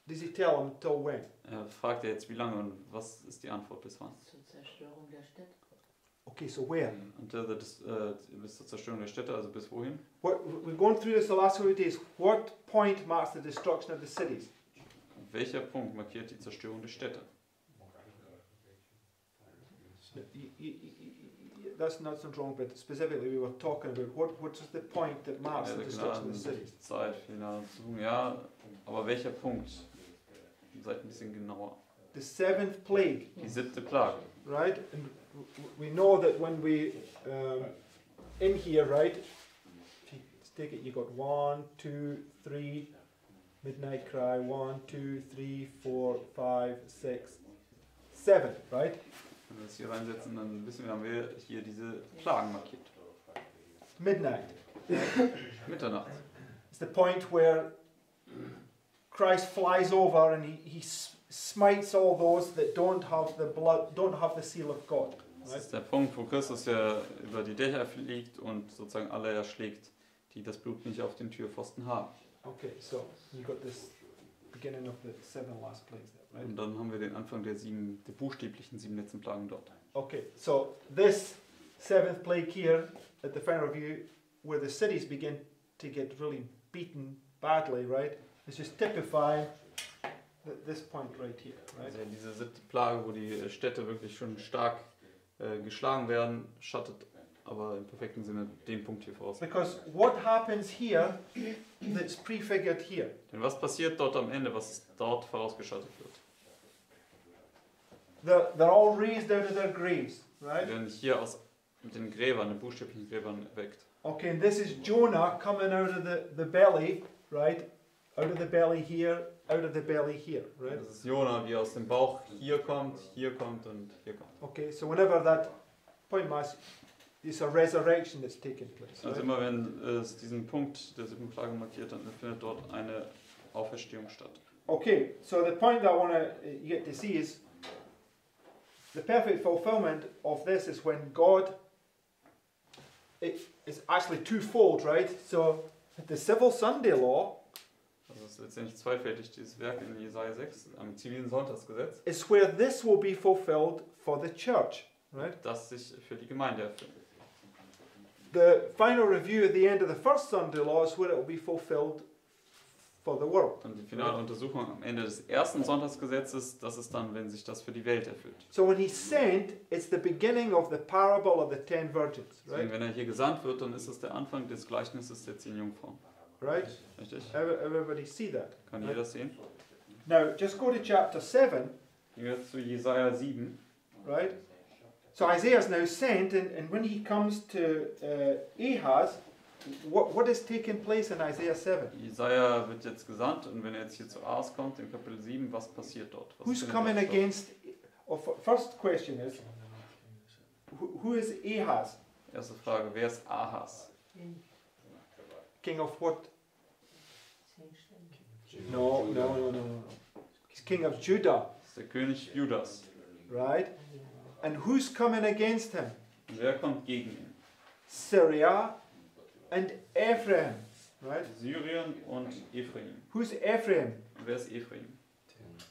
Does he tell him till when? Er fragt ja jetzt, wie lange und was ist die Antwort bis wann? Zur Zerstörung der Städte. Okay, so where? Bis zur Zerstörung der Städte, also bis wohin? We're going through this the last few days. What point marks the destruction of the cities? Welcher Punkt markiert die Zerstörung der Städte? That's not something wrong, but specifically we were talking about what's the point that marks the destruction of the cities? Zeit, final zu tun, ja, aber welcher Punkt? Seid ein bisschen genauer. The seventh plague, Die 7. Plage. right? And we know that when we in here, right? Let's take it. You got 1, 2, 3, midnight cry. 1, 2, 3, 4, 5, 6, 7, right? Wenn wir das hier reinsetzen, dann wissen wir, haben wir hier diese Plagen markiert. Midnight. Mitternacht. It's the point where Christ flies over and he smites all those that don't have the blood, don't have the seal of God. Das Right? ist der Punkt, wo Christus ja über die Dächer fliegt und sozusagen alle erschlägt, die das Blut nicht auf den Türpfosten haben. Okay, so you got this beginning of the 7 last plagues there, right? Und dann haben wir den Anfang der buchstäblichen 7 letzten Plagen dort. Okay, so this 7th plague here at the final review, where the cities begin to get really beaten badly, right? It's just typifying this point right here, right? Also diese 7. Plage, wo die Städte wirklich schon stark geschlagen werden, schattet aber im perfekten Sinne den Punkt hier voraus. Because what happens here that's prefigured here? Denn was passiert dort am Ende, was dort vorausgeschattet wird? They're all raised out of their graves, Die right? werden hier aus den Gräbern, den buchstäblichen Gräbern erweckt. Okay, and this is Jonah coming out of the belly, right? Out of the belly here, out of the belly here, right? Das ist Jona, wie er aus dem Bauch hier kommt und hier kommt. Okay, so whenever that point marks, it's a resurrection that's taking place. Also Right? immer wenn es diesen Punkt der 7. Plage markiert, dann findet dort eine Auferstehung statt. Okay, so the point that I want to get to see is the perfect fulfillment of this is when God, it is actually twofold, right? So the civil Sunday law Das ist letztendlich zweifältig, dieses Werk in Jesaja 6 am zivilen Sonntagsgesetz, is where this will be fulfilled for the church, right? das sich für die Gemeinde erfüllt. The final review at the end of the first Sunday law is where it will be fulfilled for the world. Und die finale Untersuchung am Ende des ersten Sonntagsgesetzes, das ist dann, wenn sich das für die Welt erfüllt. So when he's sent, it's the beginning of the parable of the 10 virgins, Deswegen, right? wenn er hier gesandt wird, dann ist es der Anfang des Gleichnisses der 10 Jungfrauen. Right? Richtig? Everybody see that? Kann Right? jeder sehen? Now, just go to chapter 7, Gehen wir jetzt zu Jesaja 7. right? So Isaiah is now sent, and when he comes to Ahaz, what is taking place in Isaiah 7? Jesaja wird jetzt gesandt und wenn er jetzt hier zu Ahas kommt, in Kapitel 7, was passiert dort? Was Who's findet coming dort statt? against? First question is, who is Ahaz? Erste Frage, wer ist Ahas? King of what? No. He's king of Judah, Das ist der König Judas. right? And who's coming against him? Und wer kommt gegen ihn? Syria and Ephraim, right? Syrien und Ephraim. Who's Ephraim? Und wer ist Ephraim?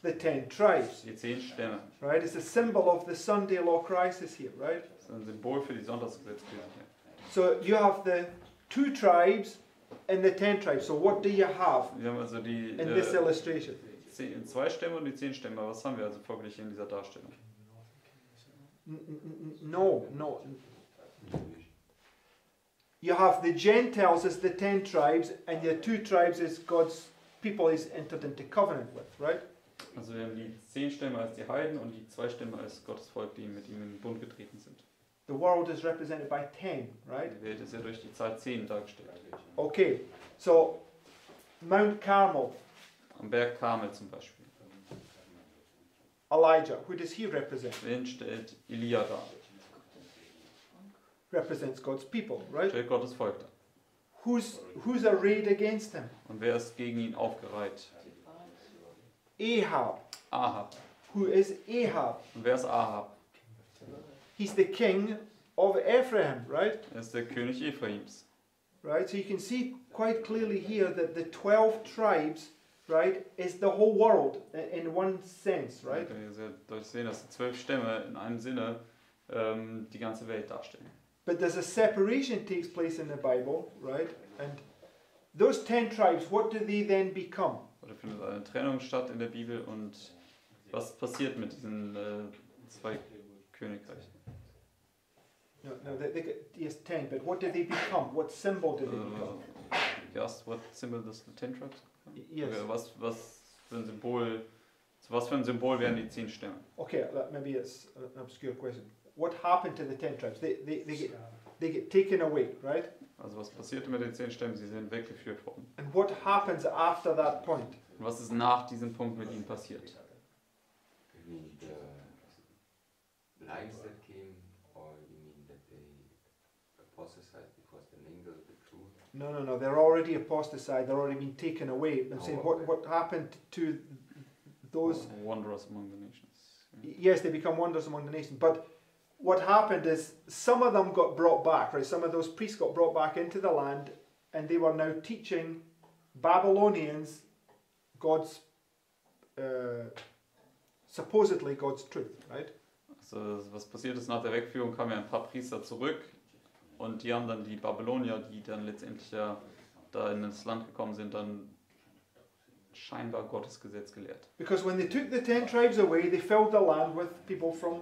The 10 tribes, Die 10 Stämme. right? It's a symbol of the Sunday law crisis here, right? Das ist ein Symbol für die Sonntagsgesetzgebung hier. So you have the 2 tribes and the 10 tribes. So what do you have Wir haben also die in this illustration? 2 Stämme und die 10 Stämme. Was haben wir also folglich in dieser Darstellung? No. You have the Gentiles as the 10 tribes, and the 2 tribes as God's people he's entered into covenant with, right? Also wir haben die 10 Stämme als die Heiden und die 2 Stämme als Gottes Volk, die mit ihm in den Bund getreten sind. The world is represented by 10, right? Die Welt ist ja durch die Zahl 10 dargestellt. Okay, so Mount Carmel, Am Berg Karmel zum Beispiel. Elijah, who does he represent? Wen stellt Elia dar? Represents God's people, right? Stellt Gottes Volk dar. Who's arrayed against him? Und wer ist gegen ihn aufgereiht? Ahab. Ahab. Who is Ahab? Und wer ist Ahab? He's the king of Ephraim, right? Er ist der König Ephraims. Right? So you can see quite clearly here that the 12 tribes, right, is the whole world in one sense, Man right? kann hier sehr deutlich sehen, dass die 12 Stämme in einem Sinne die ganze Welt darstellen. But there's a separation takes place in the Bible, right? And those 10 tribes, what do they then become? Oder findet eine Trennung statt in der Bibel und was passiert mit diesen 2 Königreichen? No, they get, yes, 10, but what do they become? What symbol do they become? You asked what symbol does the 10 tribes become? Yes. Okay, was für ein Symbol, zu was für ein Symbol werden die 10 Stämme? Okay, maybe it's an obscure question. What happened to the 10 tribes? They get taken away, right? Also was passierte mit den 10 Stämmen? Sie sind weggeführt worden. And what happens after that point? Und was ist nach diesem Punkt mit ihnen passiert? You mean the lions that came, or you mean that they apostatized because they mingled the truth? No. They're already apostatized. They're already been taken away. I'm saying, Oh, what happened to those? Wanderers among the nations. Yes, they become wonders among the nations. But what happened is some of them got brought back, right? Some of those priests got brought back into the land, and they were now teaching Babylonians God's, supposedly God's truth, right? Also was passiert ist nach der Wegführung, kamen ja ein paar Priester zurück und die haben dann die Babylonier, die dann letztendlich ja da in das Land gekommen sind, dann scheinbar Gottes Gesetz gelehrt. Because when they took the 10 tribes away, they filled the land with people from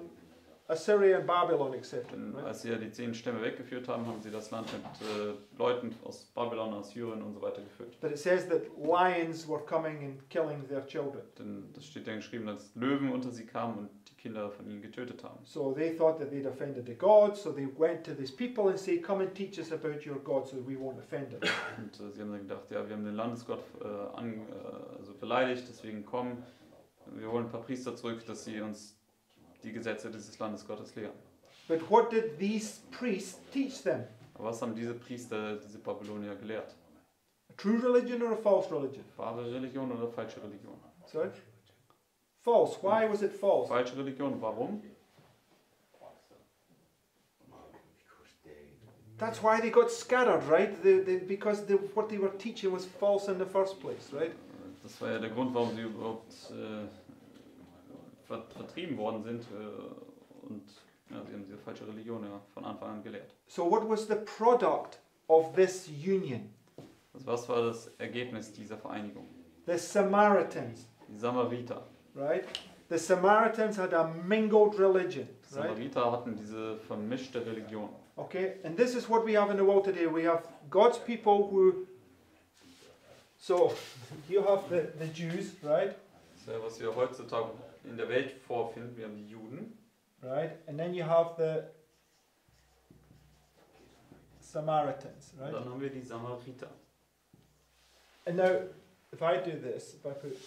Assyria and Babylon, etc. Denn Right? als sie ja die 10 Stämme weggeführt haben, haben sie das Land mit Leuten aus Babylon, aus Syrien und so weiter gefüllt. But it says that lions were coming and killing their children. Denn das steht ja geschrieben, dass Löwen unter sie kamen und die Kinder von ihnen getötet haben. So they thought that they'd offended the gods, so they went to these people and say, come and teach us about your God so we won't offend them. Und sie haben dann gedacht, ja, wir haben den Landesgott also beleidigt, deswegen kommen, wir holen ein paar Priester zurück, dass sie uns die Gesetze dieses Landesgottes lehren. But what did these priests teach them? Aber was haben diese Priester, diese Babylonier gelehrt? A true religion or a false religion? Wahre Religion oder falsche Religion? Sorry? False. Why was it false? Falsche Religion, warum? That's why they got scattered, right? Because what they were teaching was false in the first place, right? Das war ja der Grund, warum sie überhaupt vertrieben worden sind und ja, sie haben diese falsche Religion ja von Anfang an gelehrt. So what was the product of this union? Also was war das Ergebnis dieser Vereinigung? the Samaritans, Die Samariter. right? The Samaritans had a mingled religion, Die right? Samariter hatten diese vermischte Religion. Okay, and this is what we have in the world today. We have God's people who. So, you have the Jews, right? Das ist ja, was wir heutzutage in der Welt vorfinden. Wir haben die Juden. Right? And then you have the Samaritans, Und right? dann haben wir die Samariter. And now, if I do this, if I put.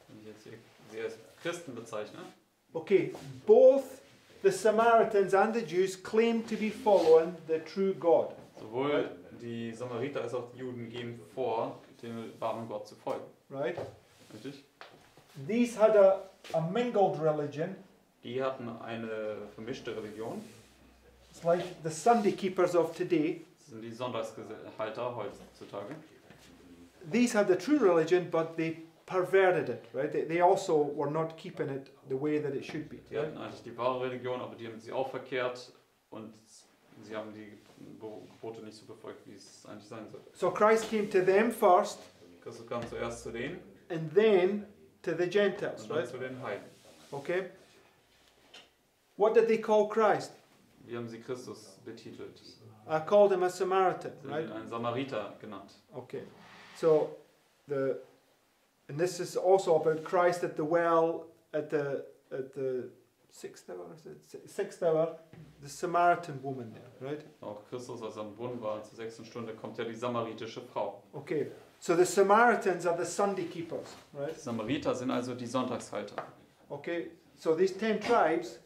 Wenn ich jetzt hier sie als Christen bezeichne, Okay, both the Samaritans and the Jews claim to be following the true God. sowohl die Samariter als auch die Juden geben vor, dem wahren Gott zu folgen. Right? Richtig? These had a mingled religion. Die hatten eine vermischte Religion. It's like the Sunday keepers of today. Das sind die Sonntagshalter heutzutage. These had the true religion, but they perverted it, right? They also were not keeping it the way that it should be. Die hatten eigentlich die wahre Religion, aber die haben sie auch verkehrt und sie haben die Gebote nicht so befolgt, wie es eigentlich sein sollte. So Christ came to them first, Christus kam zuerst zu denen and then to the Gentiles, und dann right? zu den Heiden. Okay? What did they call Christ? Wie haben sie Christus betitelt? I called him a Samaritan, Sie right? haben ihn einen Samariter genannt. Okay. So and this is also about Christ at the well at the sixth hour, is it? Sixth hour, the Samaritan woman there, right? Auch Christus, als er am Brunnen war, zur 6. Stunde, kommt ja die samaritische Frau. Okay. So the Samaritans are the Sunday keepers, right? Die Samariter sind also die Sonntagshalter. Okay. So these 10 tribes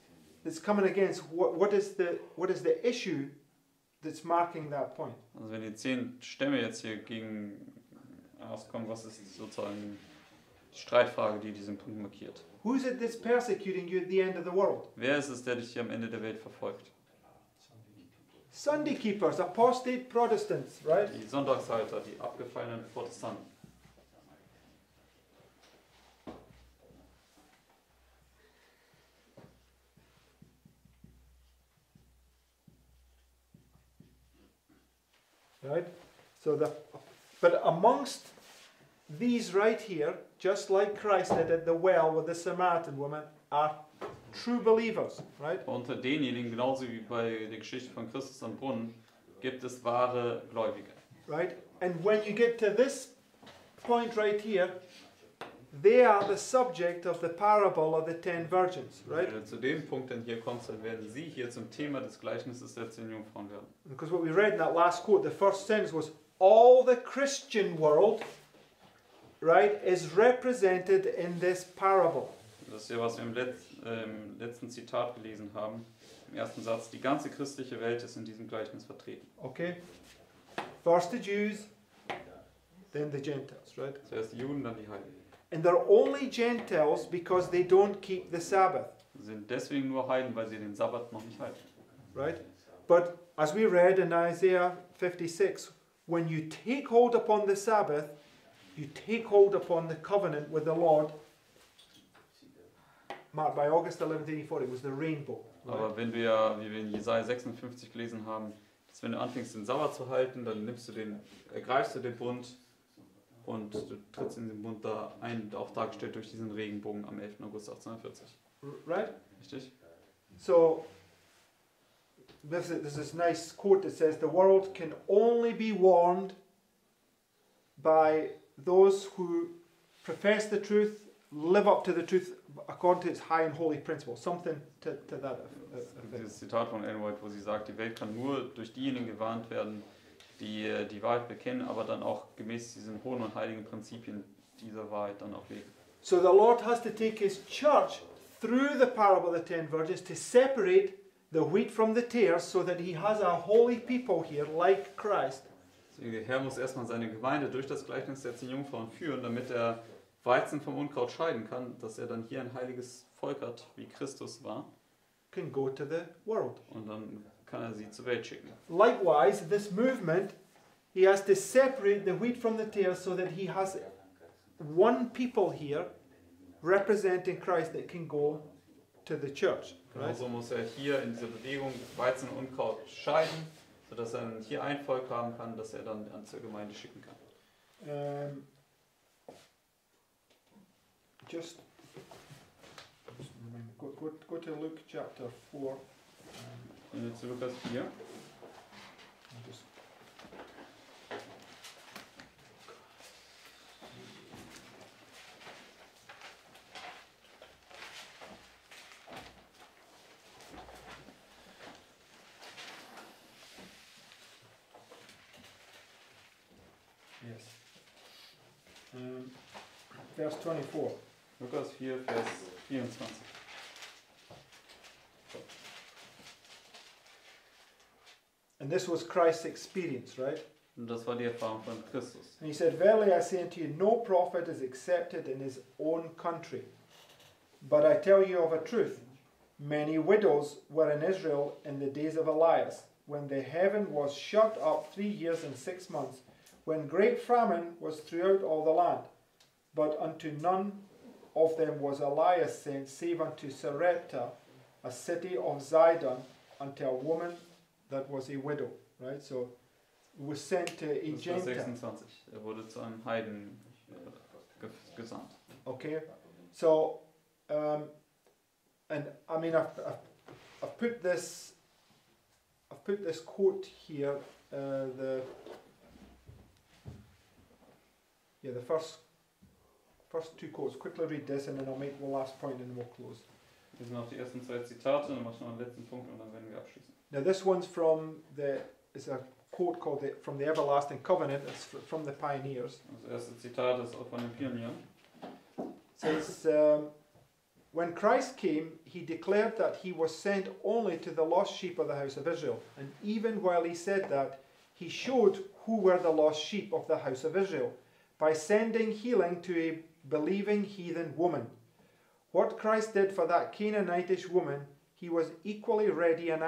that's coming against what is the issue that's marking that point? Also wenn die 10 Stämme jetzt hier gegen auskommen, was ist sozusagen die Streitfrage, die diesen Punkt markiert? Who is it that's persecuting you at the end of the world? Wer ist es, der dich hier am Ende der Welt verfolgt? Sunday keepers, apostate Protestants, right? Die Sonntagshalter, die abgefallenen Protestanten. Right? But amongst these right here, just like Christ did at the well with the Samaritan woman, are true believers, right? Unter denjenigen, genauso wie bei der Geschichte von Christus am Brunnen, gibt es wahre Gläubige. Right? And when you get to this point right here, they are the subject of the parable of the 10 virgins, right? Wenn du zu dem Punkt dann hier kommst, dann werden sie hier zum Thema des Gleichnisses der 10 Jungfrauen werden. Because what we read in that last quote, the first sentence was, all the Christian world, right, is represented in this parable. Das ist ja, was wir im letzten Zitat gelesen haben. Im ersten Satz, die ganze christliche Welt ist in diesem Gleichnis vertreten. Okay? First the Jews, then the Gentiles, right? Zuerst die Juden, dann die Heiden. And they're only Gentiles because they don't keep the Sabbath, Sie sind deswegen nur Heiden, weil sie den Sabbat noch nicht halten. right? But as we read in Isaiah 56, when you take hold upon the Sabbath, you take hold upon the covenant with the Lord. Marked by August 11th, 1840, it was the rainbow. Right? Aber wenn wir ja, wie wir in Jesaja 56 gelesen haben, dass wenn du anfängst, den Sabbat zu halten, dann ergreifst du den Bund und du trittst in den Bund da ein, auch dargestellt durch diesen Regenbogen am 11. August 1840. Right? Richtig? So, there's this nice quote that says, the world can only be warned by those who profess the truth, live up to the truth according to its high and holy principles. Something to that effect. Dieses Zitat von Ellen White, wo sie sagt, die Welt kann nur durch diejenigen gewarnt werden, die die Wahrheit bekennen, aber dann auch gemäß diesen hohen und heiligen Prinzipien dieser Wahrheit dann auch leben. So the Lord has to take his church through the parable of the 10 virgins to separate the wheat from the tares so that he has a holy people here like Christ. Der Herr muss erstmal seine Gemeinde durch das Gleichnis der 10 Jungfrauen führen, damit er Weizen vom Unkraut scheiden kann, dass er dann hier ein heiliges Volk hat, wie Christus war. Can go to the world. Und dann kann er sie zur Welt schicken. Likewise, this movement, he has to separate the wheat from the tares so that he has one people here representing Christ that can go to the church. Right? Genauso muss er hier in dieser Bewegung Weizen und Unkraut scheiden, sodass er hier ein Volk haben kann, das er dann zur Gemeinde schicken kann. Just go to Luke chapter 4. Gehen wir zu Lukas 4. Just yes. Verse 24. Lukas 4, Vers 24. And this was Christ's experience, right? Und das war die Erfahrung von Christus. And he said, Verily I say unto you, no prophet is accepted in his own country. But I tell you of a truth, many widows were in Israel in the days of Elias, when the heaven was shut up 3 years and 6 months, when great famine was throughout all the land. But unto none of them was Elias sent, save unto Sarepta, a city of Zidon, unto a woman that was a widow. Right? So he was sent to a Das war Gentile. 26. Er wurde zu einem Heiden gesandt. Okay, so and I mean I've put this quote here. The first two quotes. Quickly read this, and then I'll make the last point, and then we'll close. Wir sind auf die ersten 2 Zitate, dann mache ich noch einen letzten Punkt und dann werden wir abschließen. Now this one's it's a quote called from the Everlasting Covenant. It's from the Pioneers. Das erste Zitat ist auch von den Pionieren. It says, when Christ came, he declared that he was sent only to the lost sheep of the house of Israel. And even while he said that, he showed who were the lost sheep of the house of Israel by sending healing to a believing heathen woman. What Christ did for that Canaanitish woman, he was equally ready and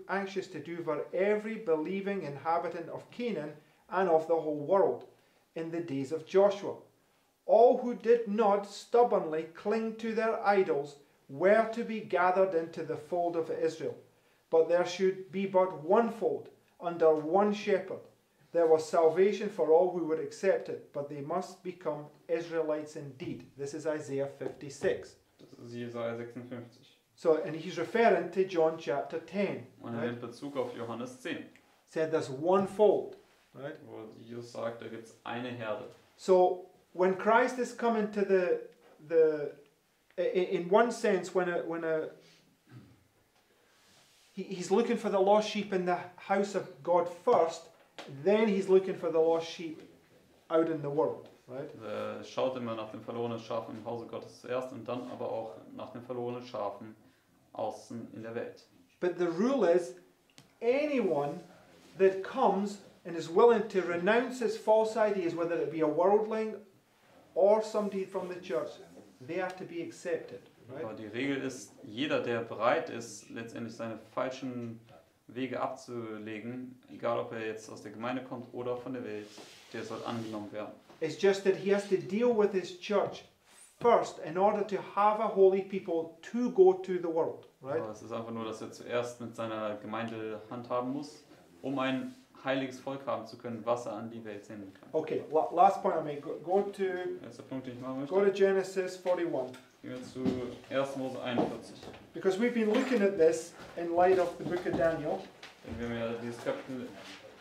anxious to do for every believing inhabitant of Canaan and of the whole world in the days of Joshua. All who did not stubbornly cling to their idols were to be gathered into the fold of Israel. But there should be but one fold, under one shepherd. There was salvation for all who would accept it, but they must become Israelites indeed. This is Isaiah 56. Das ist Jesaja 56. So, and he's referring to John chapter 10. Und er nimmt Bezug auf Johannes 10, Said there's one fold, right? wo Jesus sagt, da gibt es eine Herde. So, when Christ is coming to in one sense, he's looking for the lost sheep in the house of God first, then he's looking for the lost sheep out in the world, right? Er schaut immer nach den verlorenen Schafen im Hause Gottes zuerst und dann aber auch nach den verlorenen Schafen außen in der Welt. But the rule is, anyone that comes and is willing to renounce his false ideas, whether it be a worldling or somebody from the church, they are to be accepted, right? Aber die Regel ist, jeder, der bereit ist, letztendlich seine falschen Wege abzulegen, egal ob er jetzt aus der Gemeinde kommt oder von der Welt, der soll angenommen werden. It's just that he has to deal with his church first in order to have a holy people to go to the world, right? Aber es ist einfach nur, dass er zuerst mit seiner Gemeinde handhaben muss, um ein heiliges Volk haben zu können, was er an die Welt senden kann. Okay, last point I make. Go to Letzter Punkt, den ich machen go möchte. to Genesis 41. Gehen wir zu 1. Mose 41. Because we've been looking at this in light of the book of Daniel. Denn wir haben ja dieses Kapitel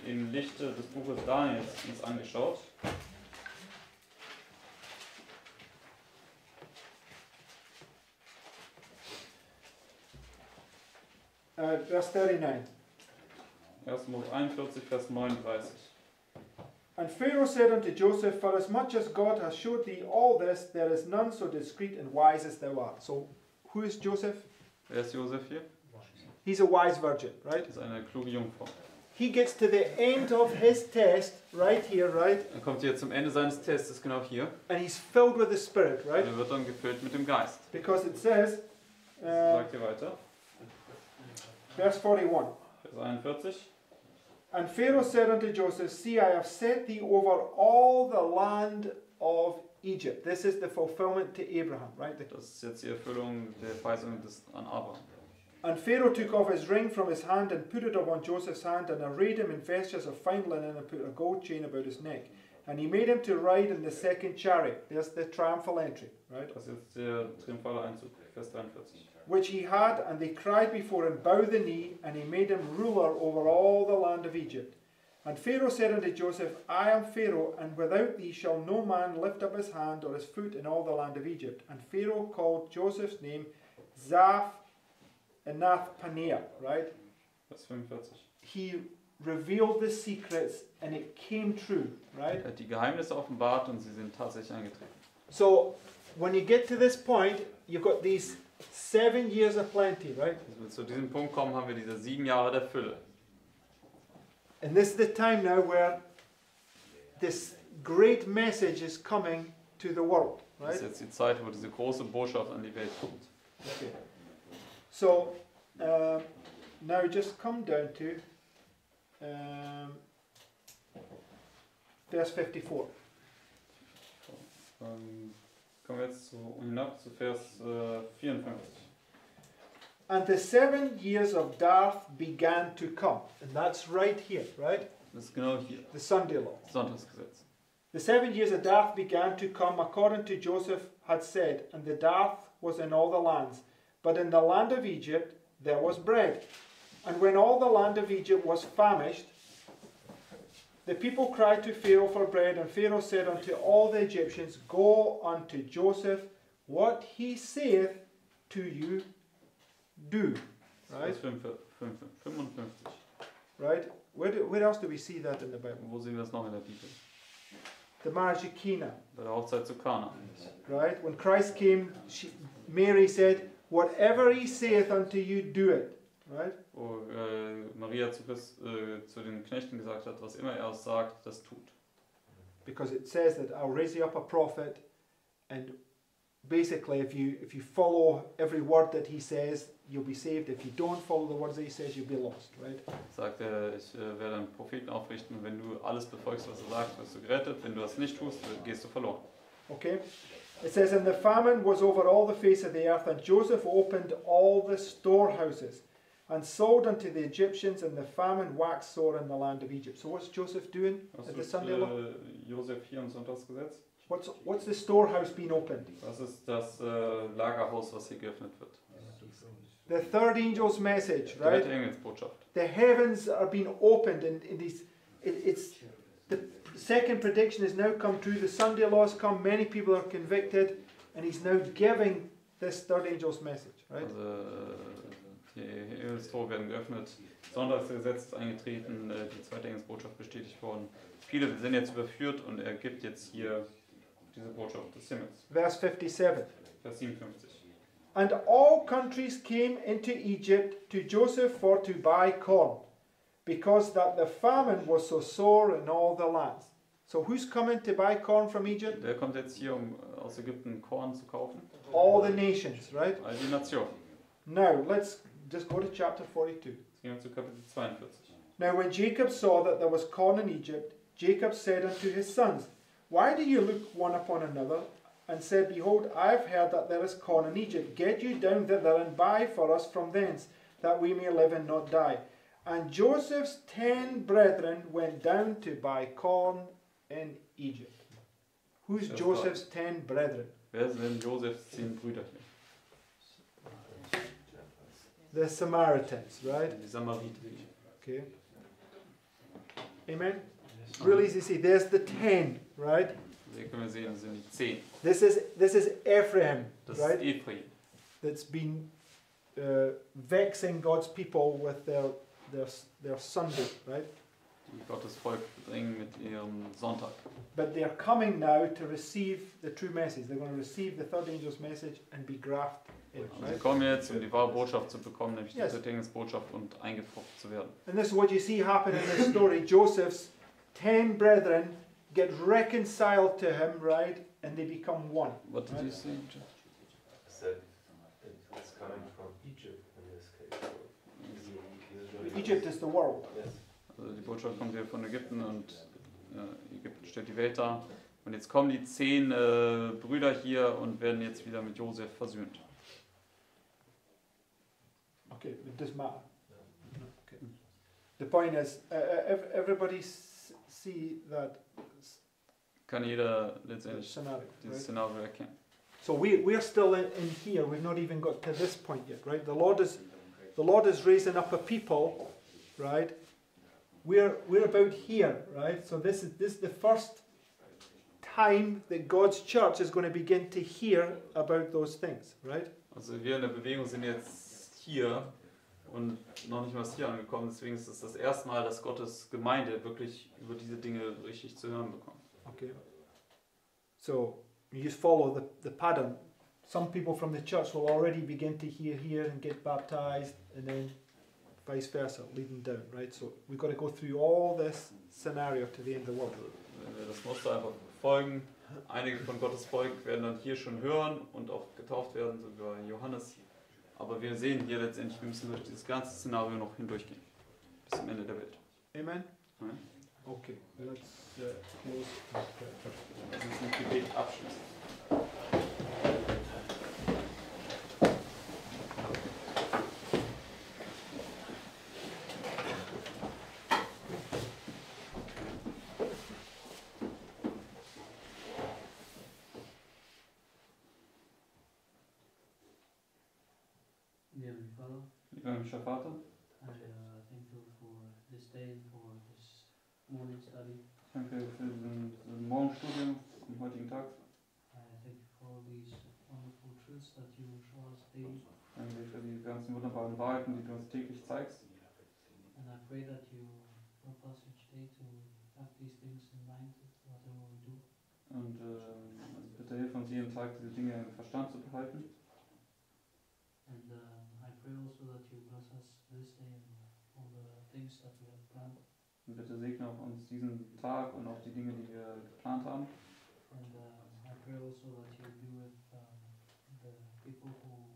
im Lichte des Buches Daniels uns angeschaut. Verse 39. 1. Mose 41, Vers 39. And Pharaoh said unto Joseph, For as much as God has showed thee all this, there is none so discreet and wise as thou art. So, who is Joseph? Wer ist Josef hier? He's a wise virgin, right? Das ist eine kluge Jungfrau. He gets to the end of his test, right here, right? Er kommt hier zum Ende seines Tests, genau hier. And he's filled with the Spirit, right? Und er wird dann gefüllt mit dem Geist. Because it says, Sagt hier weiter. verse 41. Vers 41. And Pharaoh said unto Joseph, See, I have set thee over all the land of Egypt. This is the fulfillment to Abraham, right? Das ist jetzt die Erfüllung der Verheißung an Abraham. And Pharaoh took off his ring from his hand and put it upon Joseph's hand, and arrayed him in vestures of fine linen, and put a gold chain about his neck. And he made him to ride in the second chariot. There's the triumphal entry, right? Das ist jetzt der triumphale Einzug, Vers 43. Which he had, and they cried before him, bow the knee, and he made him ruler over all the land of Egypt. And Pharaoh said unto Joseph, I am Pharaoh, and without thee shall no man lift up his hand or his foot in all the land of Egypt. And Pharaoh called Joseph's name Zaph-Enath-Paneah, right? Vers 45. He revealed the secrets, and it came true, right? Er hat die Geheimnisse offenbart und sie sind tatsächlich eingetreten. So, when you get to this point, you've got these 7 years of plenty, right? Als wir zu diesem Punkt kommen, haben wir diese 7 Jahre der Fülle. And this is the time now where this great message is coming to the world, Das right? ist jetzt die Zeit, wo diese große Botschaft an die Welt kommt. Okay. So, now just come down to verse 54. Kommen wir jetzt hinab zu Vers 54. And the 7 years of Darth began to come. And that's right here, right? Das ist genau hier, The Sunday law. das Sonntagsgesetz. The 7 years of Darth began to come according to Joseph had said, and the Darth was in all the lands. But in the land of Egypt there was bread. And when all the land of Egypt was famished, the people cried to Pharaoh for bread, and Pharaoh said unto all the Egyptians, Go unto Joseph, what he saith to you, do. Right? Vers 55. Right? Where else do we see that in the Bible? Wo sehen wir das noch in der Bibel? The marriage of Cana. Bei der Hochzeit zu Kana. Right? When Christ came, Mary said, Whatever he saith unto you, do it. Right? Wo Maria zu den Knechten gesagt hat, was immer er sagt, das tut. Because it says that I'll raise you up a prophet, and basically if you follow every word that he says, you'll be saved. If you don't follow the words that he says, you'll be lost. Right? Sagt er, ich werde einen Propheten aufrichten, und wenn du alles befolgst, was er sagt, wirst du gerettet. Wenn du das nicht tust, gehst du verloren. Okay? It says, And the famine was over all the face of the earth, and Joseph opened all the storehouses, and sold unto the Egyptians, and the famine waxed sore in the land of Egypt. So what's Joseph doing Was at the tut Sunday law? Josef hier im Sonntagsgesetz? What's the storehouse being opened? Das ist das Lagerhaus, was hier geöffnet wird. The third angel's message, Die right? dritte Engelsbotschaft. The heavens are being opened, and it's the second prediction has now come true. The Sunday law has come. Many people are convicted, and he's now giving this third angel's message, right? Also die Himmelstore werden geöffnet. Sonntagsgesetz ist eingetreten. Die zweite Engelsbotschaft bestätigt worden. Viele sind jetzt überführt, und er gibt jetzt hier diese Botschaft des Himmels. Verse 57. Vers 57. And all countries came into Egypt to Joseph for to buy corn, because that the famine was so sore in all the lands. So who's coming to buy corn from Egypt? Wer kommt jetzt hier, um aus Ägypten Korn zu kaufen? All the nations, right? All die Nationen. Now, let's just go to chapter 42. Jetzt gehen wir zu Kapitel 42. Now when Jacob saw that there was corn in Egypt, Jacob said unto his sons, Why do you look one upon another? And said, Behold, I have heard that there is corn in Egypt. Get you down thither and buy for us from thence, that we may live and not die. And Joseph's 10 brethren went down to buy corn in Egypt. Who's That's Joseph's 10 brethren? Wer sind Josefs 10 Brüder hier? The Samaritans, right? Die Samariter. Okay. Amen? Really easy to see. There's the 10, right? Hier können wir sehen, das sind die 10. This is Ephraim, Das right? ist Ephraim. That's been vexing God's people with their Sunday, right? Die Gottes Volk bedrängen mit ihrem Sonntag. But they are coming now to receive the true message. They're going to receive the third angel's message and be grafted in, Und sie right? kommen jetzt, um die wahre Botschaft zu bekommen, nämlich die Yes. dritte Engelsbotschaft, und eingepfropft zu werden. And this is what you see happen in this story. Joseph's 10 brethren get reconciled to him, right? And they become one. What did you say? Said it's coming from Egypt in this case. So Egypt is the world. Yes. Also die Botschaft kommt hier von Ägypten, und Ägypten stellt die Welt dar. Und jetzt kommen die 10 Brüder hier und werden jetzt wieder mit Josef versöhnt. Okay, it doesn't matter. No, okay. The point is, everybody see that Kann jeder letztendlich scenario, dieses right? Szenario erkennen. So we're still in here. We've not even got to this point yet, right? The Lord is raising up a people, right? We're about here, right? So this is the first time that God's church is going to begin to hear about those things, right? Also wir in der Bewegung sind jetzt hier und noch nicht mal hier angekommen, deswegen ist es das erste Mal, dass Gottes Gemeinde wirklich über diese Dinge richtig zu hören bekommt. Okay. So you just follow the pattern. Some people from the church will already begin to hear here and get baptized, and then vice versa, lead them down, right? So we've got to go through all this scenario to the end of the world. Wenn wir das Muster einfach befolgen, einige von Gottes Volk werden dann hier schon hören und auch getauft werden, sogar Johannes. Aber wir sehen hier letztendlich, wir müssen durch dieses ganze Szenario noch hindurchgehen. Bis zum Ende der Welt. Amen? Amen. Okay, let's close. Lass uns mit Gebet abschließen. Dear Heavenly Father, Lieber himmlischer Vater, I thank you for this day and for this morning study. ich danke für diesen Morgenstudium am heutigen Tag. I thank you for all these wonderful truths that you show us daily. Danke für die ganzen wunderbaren Wahrheiten, die du uns täglich zeigst. And I pray that you help us each day to have these things in mind, whatever we do. Und also bitte hilf uns jeden Tag, diese Dinge im Verstand zu behalten. And I pray also that you bless us this day and all the things that we have planned. Und bitte segne auch uns diesen Tag und auch die Dinge, die wir geplant haben. And I pray also that you be with the people who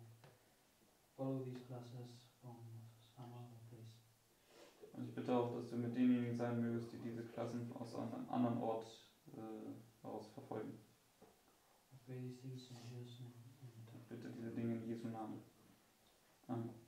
follow these classes from some other place. Und ich bitte auch, dass du mit denjenigen sein mögest, die diese Klassen aus einem anderen Ort heraus verfolgen. I pray these things in Jesus' name. Amen. Ich bitte diese Dinge in Jesu Namen. Amen.